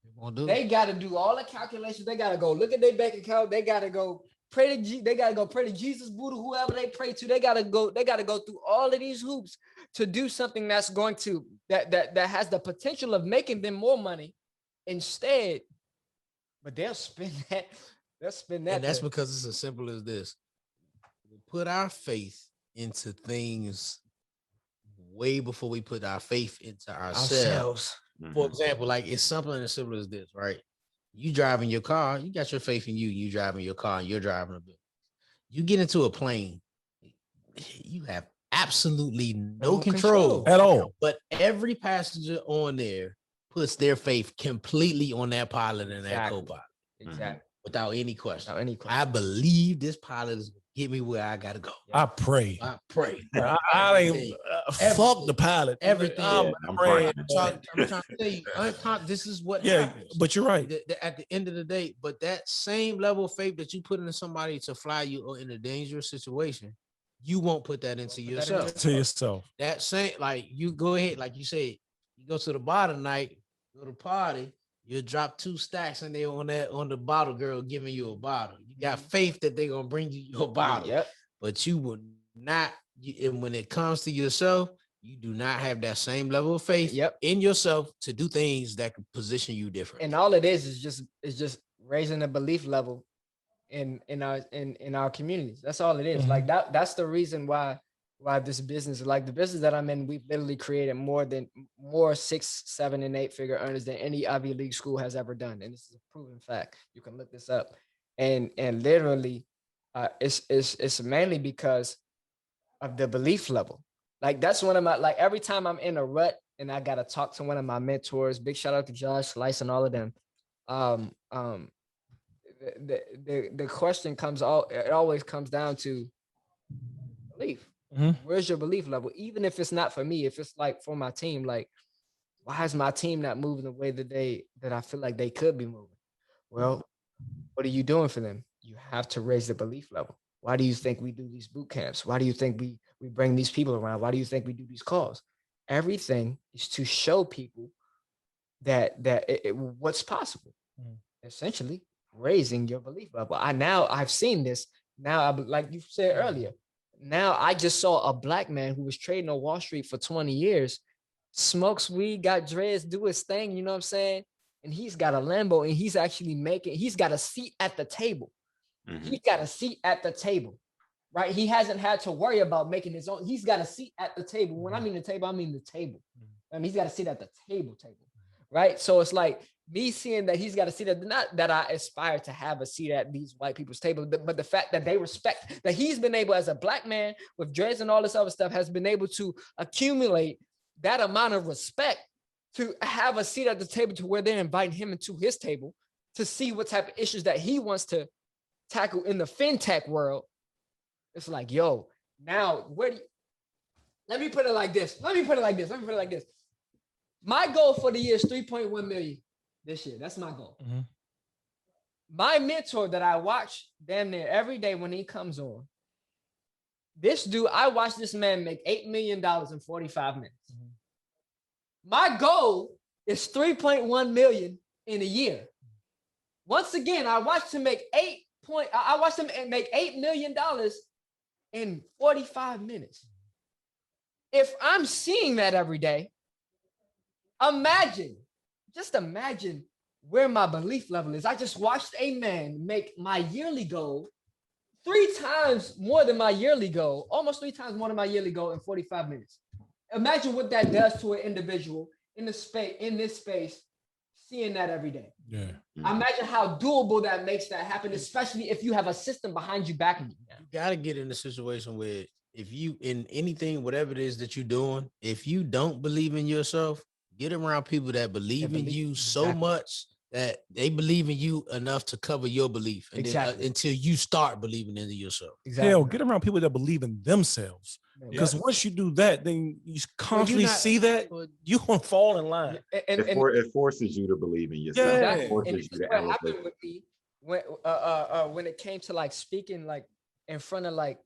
They won't do They it. got to do all the calculations. They got to go look at their bank account. They got to go pray to they got to go pray to Jesus, Buddha, whoever they pray to. They got to go through all of these hoops to do something that's going to that has the potential of making them more money instead. But they'll spend that. They'll spend that. And that's to- because it's as simple as this. We put our faith into things way before we put our faith into ourselves. For example, like it's something as simple as this, right? You driving your car, you got your faith in you driving your car, and you're driving a business. You get into a plane, you have absolutely no control At all. But every passenger on there puts their faith completely on that pilot and that Exactly. co-pilot Exactly. without any question. Without any question. I believe this pilot is gonna get me where I gotta go. I pray. I pray. I ain't fuck the pilot. Everything. I'm I'm praying. praying. I'm trying to tell you, this is what Yeah, happens. but you're right. At the end of the day, but that same level of faith that you put into somebody to fly you in a dangerous situation, you won't put that into yourself. To yourself. That same, like you go ahead, like you said, you go to the bar tonight, go to party, you drop 2 stacks and they on the bottle girl giving you a bottle. You got faith that they're gonna bring you your bottle. Yep. But you will not, and when it comes to yourself, you do not have that same level of faith Yep. in yourself to do things that can position you different. And all it is just raising the belief level in our communities. That's all it is. Mhm. Like that's the reason why this business, like the business that I'm in, we've literally created more 6, 7, and 8 figure earners than any Ivy League school has ever done. And this is a proven fact. You can look this up. And literally it's mainly because of the belief level. Like that's one of my, like every time I'm in a rut and I gotta talk to one of my mentors, big shout out to Josh Slice and all of them. The question it always comes down to belief. Mhm. Where's your belief level? Even if it's not for me, if it's like for my team, like why is my team not moving the way that I feel like they could be moving? Well, what are you doing for them? You have to raise the belief level. Why do you think we do these boot camps? Why do you think we bring these people around? Why do you think we do these calls? Everything is to show people that what's possible. Essentially, raising your belief level. I've seen this. Now, like you said earlier, now I just saw a black man who was trading on Wall Street for 20 years, smokes weed, got dreads, do his thing, you know what I'm saying? And he's got a Lambo and he's got a seat at the table. He's got a seat at the table, right? He hasn't had to worry about making his own. He's got a seat at the table. When I mean the table, I mean the table. I mean, he's got a seat at the table, right? So it's like me seeing that he's got a seat at, not that I aspire to have a seat at these white people's table, but the fact that they respect that he's been able, as a black man with dreads and all this other stuff, has been able to accumulate that amount of respect to have a seat at the table to where they're inviting him into his table to see what type of issues that he wants to tackle in the fintech world. It's like, yo, now let me put it like this. My goal for the year is 3.1 million this year. That's my goal. My mentor that I watch damn near every day when he comes on, this dude, I watch this man make $8 million in 45 minutes. My goal is 3.1 million in a year. Once again, I watched him make $8 million in 45 minutes. If I'm seeing that every day, just imagine where my belief level is. I just watched a man make my yearly goal 3 times more than my yearly goal, almost 3 times more than my yearly goal in 45 minutes. Imagine what that does to an individual in this space, seeing that every day. Yeah. Imagine how doable that makes that happen, especially if you have a system behind you backing you. You gotta get in a situation where if you in anything, whatever it is that you're doing, if you don't believe in yourself, get around people that believe in believe- you so exactly. much that they believe in you enough to cover your belief, and Exactly. then until you start believing in yourself. Exactly. Hell, get around people that believe in themselves. Man, Because once you do that, then you constantly not- see that you're gonna fall in line. It forces you to believe in yourself. Yeah. It Exactly. And forces this you is to what elevate. happened with me when it came to like speaking like in front of like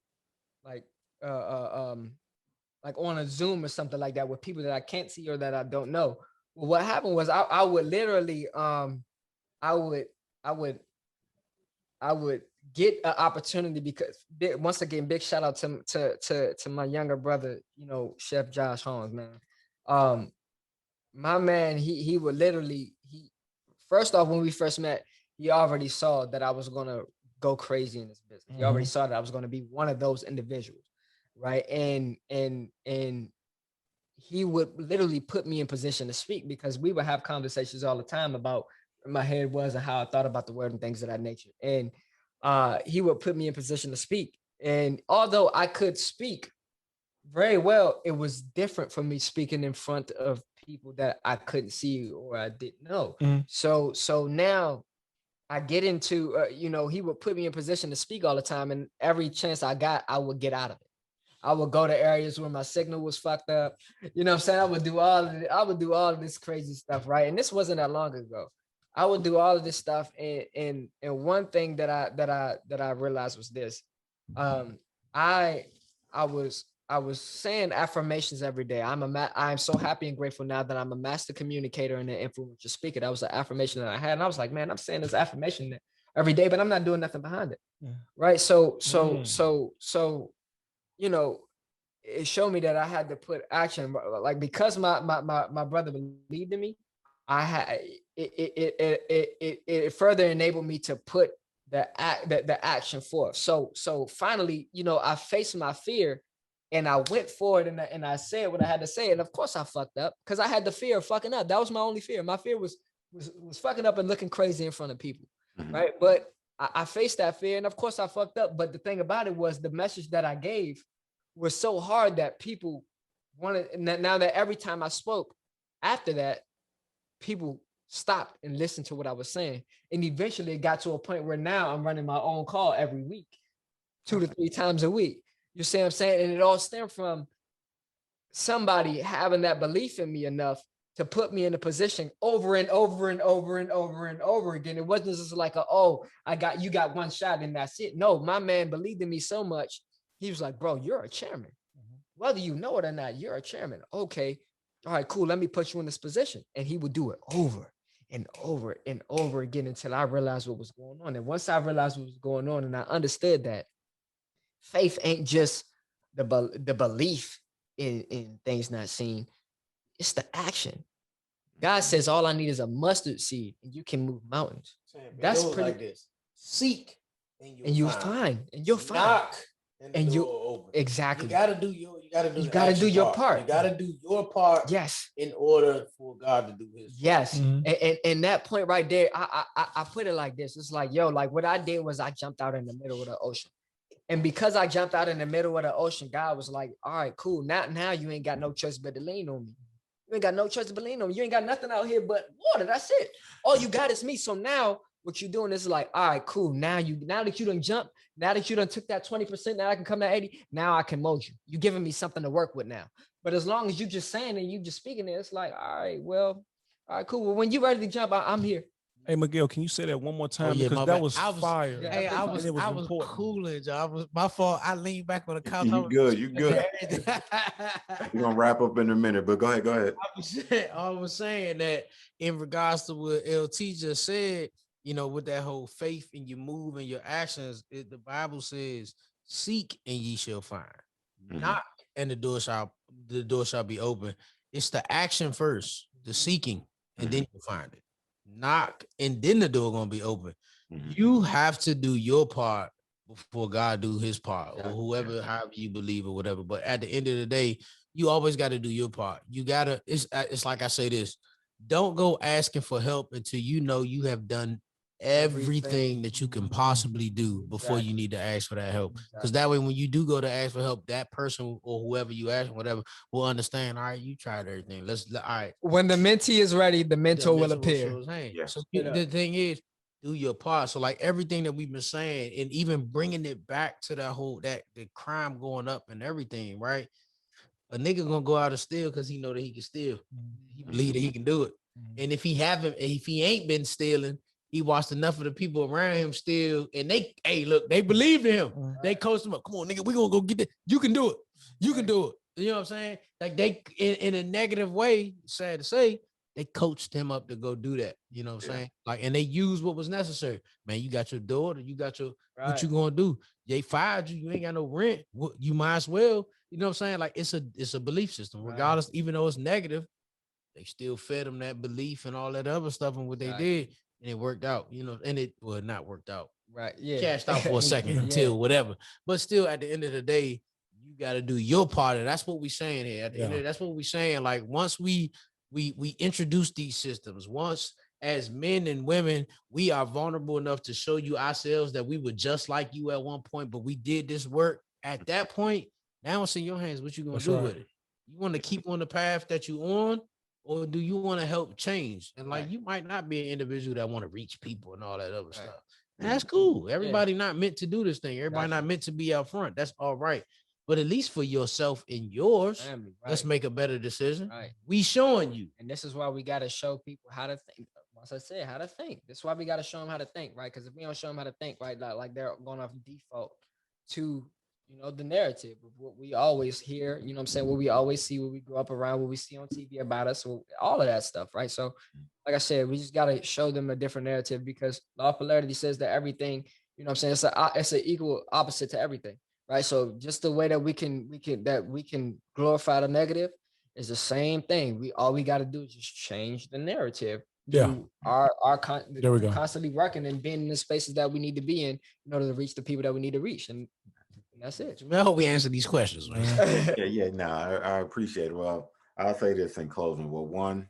on a Zoom or something like that with people that I can't see or that I don't know. Well, what happened was I would literally I would get an opportunity because once again, big shout out to my younger brother, you know, Chef Josh Holmes, man. My man, he would literally first off, when we first met, he already saw that I was gonna go crazy in this business. He already saw that I was gonna be one of those individuals, right? And he would literally put me in position to speak because we would have conversations all the time about where my head was and how I thought about the word and things of that nature. And he would put me in position to speak. And although I could speak very well, it was different for me speaking in front of people that I couldn't see or I didn't know. So now I get into, you know, he would put me in position to speak all the time, and every chance I got, I would get out of it. I would go to areas where my signal was fucked up. You know what I'm saying? I would do all of this crazy stuff, right? And this wasn't that long ago. I would do all of this stuff, and one thing that I realized was this. I was saying affirmations every day. I'm so happy and grateful now that I'm a master communicator and an influential speaker. That was an affirmation that I had, and I was like, man, I'm saying this affirmation every day, but I'm not doing nothing behind it, right? So you know, it showed me that I had to put action, like because my brother believed in me. I had it further enabled me to put the action forth. So finally, you know, I faced my fear and I went forward and I said what I had to say. And of course I fucked up because I had the fear of fucking up. That was my only fear. My fear was fucking up and looking crazy in front of people. Right. But I faced that fear and of course I fucked up. But the thing about it was the message that I gave was so hard that people wanted, now that every time I spoke after that, people stopped and listened to what I was saying. And eventually it got to a point where now I'm running my own call every week, 2 to 3 times a week. You see what I'm saying? And it all stemmed from somebody having that belief in me enough to put me in a position over and over and over and over and over again. It wasn't just like you got one shot and that's it. No, my man believed in me so much. He was like, bro, you're a chairman. Whether you know it or not, you're a chairman. Okay. All right, cool. Let me put you in this position. And he would do it over and over and over again until I realized what was going on. And once I realized what was going on and I understood that faith ain't just the belief in things not seen, it's the action. God says all I need is a mustard seed and you can move mountains. That's pretty like this. Seek and you'll find. And you'll find. Knock and you open. Exactly. You gotta do your part. You gotta do your part. Yes. In order for God to do His part. Yes. And that point right there, I put it like this. It's like, yo, like what I did was I jumped out in the middle of the ocean. And because I jumped out in the middle of the ocean, God was like, all right, cool. Now you ain't got no choice but to lean on me. You ain't got no choice but to lean on me. You ain't got nothing out here but water. That's it. All you got is me. So now what you're doing is like, all right, cool. Now that you done jumped, now that you done took that 20%, now I can come to 80. Now I can mold you. You're giving me something to work with now. But as long as you just saying and you just speaking it, it's like, all right, cool. Well, when you ready to jump, I'm here. Hey Miguel, can you say that one more time? Yeah, because that was fire. Yeah, Hey, I was cooling, y'all. My fault. I leaned back on the couch. You good. We're gonna wrap up in a minute, but go ahead. I was saying that in regards to what LT just said, you know, with that whole faith in your move and your actions, the Bible says, seek and ye shall find. Knock and the door shall be open. It's the action first, the seeking, and then you find it. Knock and then the door gonna be open. You have to do your part before God do His part, or whoever, however you believe or whatever. But at the end of the day, you always got to do your part. You gotta. It's like I say this: don't go asking for help until you know you have done everything that you can possibly do before you need to ask for that help. Because that way, when you do go to ask for help, that person or whoever you ask, whatever, will understand. All right, you tried everything. All right. When the mentee is ready, the mentor will appear. Yeah. So the thing is, do your part. So like everything that we've been saying, and even bringing it back to that whole the crime going up and everything, right? A nigga gonna go out and steal because he know that he can steal. He believe that he can do it. And if he ain't been stealing, he watched enough of the people around him steal, and they believed in him. They coached him up. Come on, nigga, we gonna go get that. You can do it. You can do it. You know what I'm saying? Like they, in a negative way, sad to say, they coached him up to go do that. You know what I'm saying? Like, and they used what was necessary. Man, you got your daughter, you got your, what you gonna do? They fired you, you ain't got no rent. You might as well, you know what I'm saying? Like it's a belief system, regardless, even though it's negative, they still fed them that belief and all that other stuff and what they did, and it worked out, you know, and it not worked out. Right. Yeah. Cashed out for a second until whatever. But still, at the end of the day, you got to do your part. And that's what we're saying here. At the end of, that's what we're saying. Like once we introduce these systems, once as men and women, we are vulnerable enough to show you ourselves that we were just like you at one point, but we did this work. At that point, now it's in your hands. What you gonna do with it? You want to keep on the path that you on, or do you want to help change? And like you might not be an individual that want to reach people and all that other stuff. And that's cool. Everybody not meant to do this thing. Everybody not meant to be out front. That's all right. But at least for yourself and yours, let's make a better decision. We showing you. And this is why we got to show people how to think. Once I said how to think, that's why we got to show them how to think, right? Because if we don't show them how to think, right, like they're going off default to, you know, the narrative of what we always hear, you know what I'm saying, what we always see, what we grew up around, what we see on TV about us, all of that stuff, right? So, like I said, we just got to show them a different narrative because law of polarity says that everything, you know what I'm saying, it's an equal opposite to everything, right? So just the way that we can glorify the negative is the same thing. All we got to do is just change the narrative. Yeah. There we go. Constantly working and being in the spaces that we need to be in order to reach the people that we need to reach. And that's it. I hope we answer these questions, man. I appreciate it. Well, I'll say this in closing. Well, one,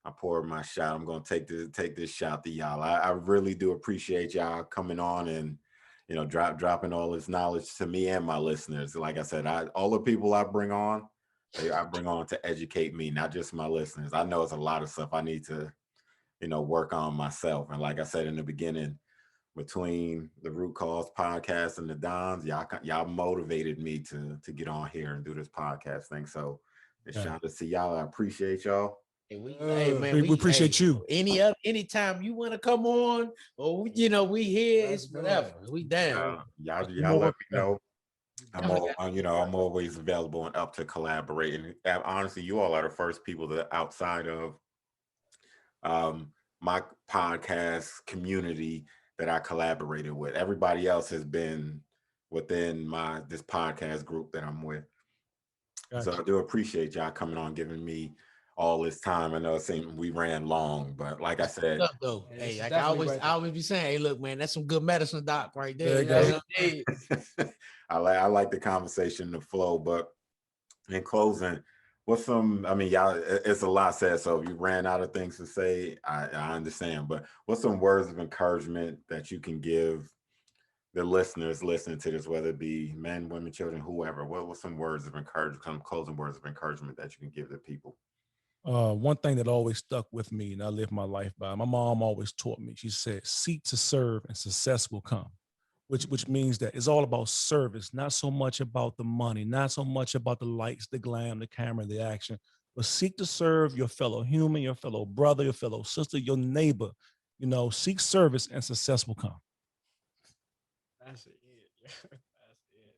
I poured my shot. I'm gonna take this shot to y'all. I really do appreciate y'all coming on and, you know, dropping all this knowledge to me and my listeners. Like I said, all the people I bring on to educate me, not just my listeners. I know it's a lot of stuff I need to, you know, work on myself. And like I said in the beginning, between the Root Cause podcast and the Dons, y'all motivated me to get on here and do this podcast thing. So it's shout to see y'all. I appreciate y'all. We appreciate you. Anytime you want to come on, or you know, we here. It's whatever. We down. Y'all let me know. I'm always available and up to collaborate. And honestly, you all are the first people that outside of my podcast community that I collaborated with. Everybody else has been within this podcast group that I'm with. Gotcha. So I do appreciate y'all coming on, giving me all this time. I know it seemed we ran long, but like I said, hey, like I always be saying, hey, look, man, that's some good medicine, doc, right there. I like the conversation, the flow. But in closing, y'all, it's a lot said. So if you ran out of things to say, I understand. But what's some words of encouragement that you can give the listeners listening to this, whether it be men, women, children, whoever? What's some words of encouragement, some closing words of encouragement that you can give the people? One thing that always stuck with me and I live my life by, my mom always taught me, she said, seek to serve and success will come, which means that it's all about service, not so much about the money, not so much about the lights, the glam, the camera, the action, but seek to serve your fellow human, your fellow brother, your fellow sister, your neighbor. You know, seek service and success will come. That's it. That's it.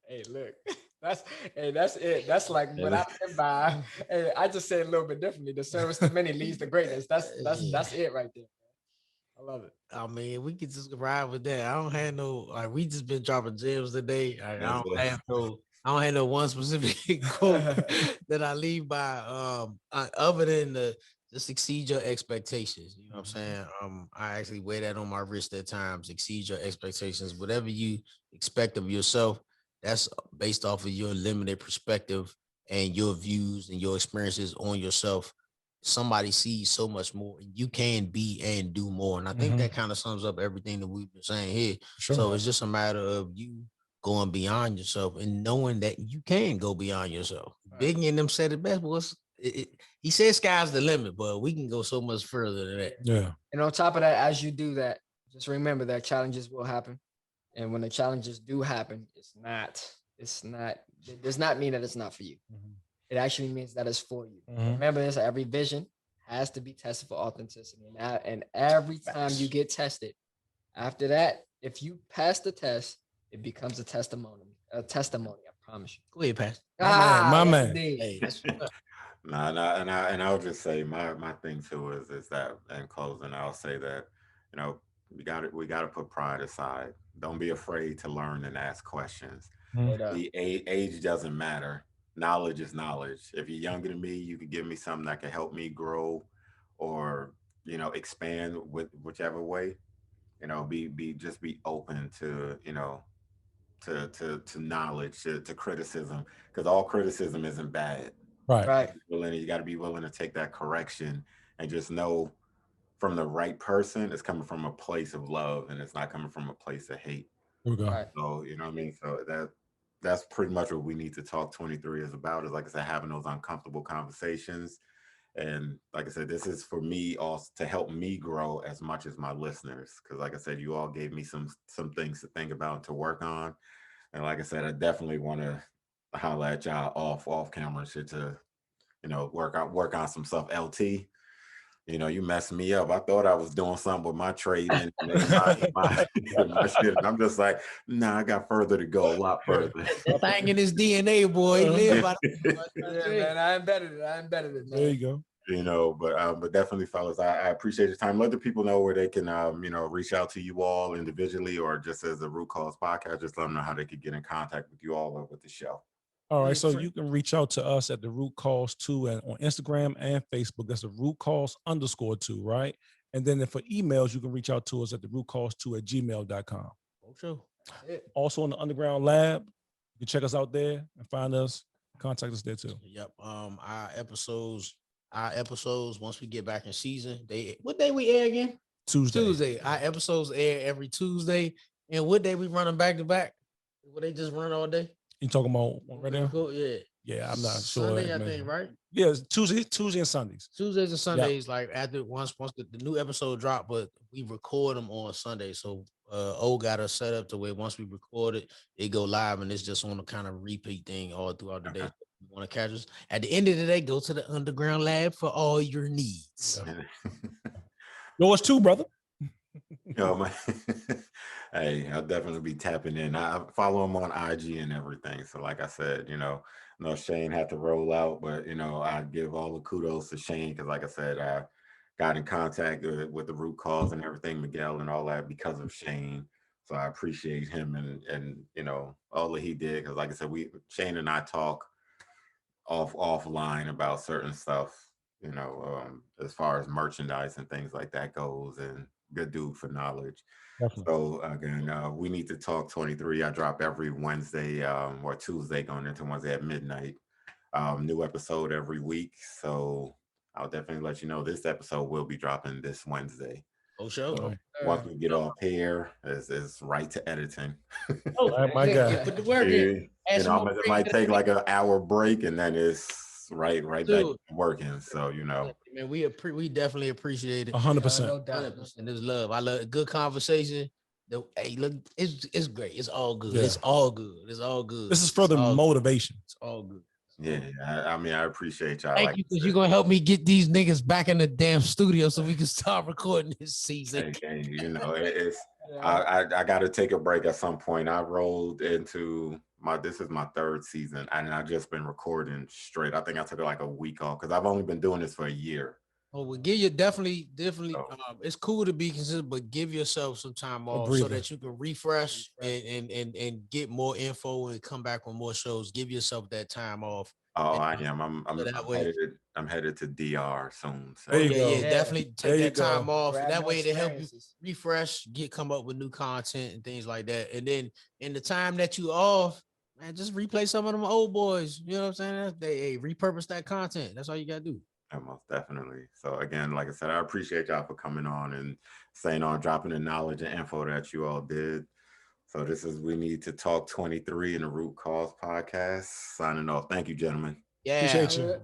Hey, look. That's it. That's like what I live by. Hey, I just say it a little bit differently. The service to many leads to greatness. That's it right there. I love it. I mean, we can just ride with that. I don't have no we just been dropping gems today. I don't have no one specific quote that I leave by other than just exceed your expectations. You know what I'm saying? I actually wear that on my wrist at times. Exceed your expectations. Whatever you expect of yourself, that's based off of your limited perspective and your views and your experiences on yourself. somebody sees so much more. You can be and do more. And I think that kind of sums up everything that we've been saying here. Sure. So it's just a matter of you going beyond yourself and knowing that you can go beyond yourself. Right. Biggie and them said it best, was he said sky's the limit, but we can go so much further than that. Yeah. And on top of that, as you do that, just remember that challenges will happen. And when the challenges do happen, it does not mean that it's not for you. It actually means that it's for you. Remember this, every vision has to be tested for authenticity. And every time you get tested, after that, if you pass the test, it becomes a testimony. I promise you. Go ahead, Pastor. My man. Indeed. Hey, that's And I'll just say my thing too is that in closing, I'll say that, you know, we got to put pride aside. Don't be afraid to learn and ask questions. The age doesn't matter. Knowledge is knowledge. If you're younger than me, you could give me something that can help me grow or, you know, expand with whichever way. You know, be open to, you know, to knowledge, to criticism, because all criticism isn't bad. Right. You got to be willing to take that correction and just know from the right person, it's coming from a place of love and it's not coming from a place of hate. Here we go. Right. So, you know what I mean? So that's pretty much what we need to talk 23 is about, is like I said, having those uncomfortable conversations. And like I said, this is for me also to help me grow as much as my listeners. Cause like I said, you all gave me some things to think about and to work on. And like I said, I definitely want to holler at y'all off camera shit to, you know, work on some stuff. LT, you know, you messed me up. I thought I was doing something with my trading and my shit. And I'm just like, nah, I got further to go, a lot further. that thing in his DNA, boy. He live by Yeah, man, I embedded it, man. There you go. You know, but definitely, fellas, I appreciate your time. Let the people know where they can, you know, reach out to you all individually or just as a Root Cause podcast. Just let them know how they could get in contact with you all or with the show. All right, so you can reach out to us at the Root Cause 2 and on Instagram and Facebook. That's the Root Cause _2, right? And then for emails, you can reach out to us at the rootcause2@gmail.com. Oh, sure. Also in the Underground Lab, you can check us out there and find us. Contact us there too. Yep. Our episodes, once we get back in season, what day we air again? Tuesday. Our episodes air every Tuesday. And what day we running back to back? Will they just run all day? You talking about right now? Yeah. Yeah, I'm not sure. Sunday, I think, right? Yeah, it's Tuesday and Sundays. Tuesdays and Sundays, like after once the new episode drop, but we record them on Sunday. So got us set up to where once we record it, it go live and it's just on a kind of repeat thing all throughout the day. You want to catch us at the end of the day, go to the Underground Lab for all your needs. Yours too, brother. Yo, man. Hey, I'll definitely be tapping in. I follow him on IG and everything. So like I said, you know Shane had to roll out, but you know, I give all the kudos to Shane because like I said, I got in contact with the Root Cause and everything, Miguel and all that because of Shane. So I appreciate him and you know, all that he did. Cause like I said, Shane and I talk offline about certain stuff, you know, as far as merchandise and things like that goes, and good dude for knowledge. Definitely. So again, we need to talk 23. I drop every Wednesday or Tuesday going into Wednesday at midnight. New episode every week. So I'll definitely let you know this episode will be dropping this Wednesday. Oh, sure. So once we get off here, it's right to editing. Oh my God. Put the work in. You know, it might take like an hour break and then it's right back to working. So, you know. Man, we definitely appreciate it. 100%. No doubt. 100%. There's love. I love good conversation. Hey, look, it's great. It's all good. Yeah. It's all good. It's all good. This is further motivation. It's all good. Yeah, I mean, I appreciate y'all. Thank you, because you're gonna help me get these niggas back in the damn studio so we can start recording this season. Hey, you know, I got to take a break at some point. I rolled into this is my third season, and I've just been recording straight. I think I took like a week off because I've only been doing this for a year. Oh, well, give you definitely. It's cool to be consistent, but give yourself some time off so that you can refresh and get more info and come back with more shows. Give yourself that time off. Oh, I am. I'm headed to DR soon. So. Yeah, definitely take that time off. Grab That way to help you experiences. refresh, come up with new content and things like that. And then in the time that you off, man, just replay some of them old boys. You know what I'm saying? They repurpose that content. That's all you gotta do. Yeah, most definitely. So again, like I said, I appreciate y'all for coming on and dropping the knowledge and info that you all did. So this is We Need to Talk 23 in the Root Cause podcast. Signing off. Thank you, gentlemen. Yeah. Appreciate you.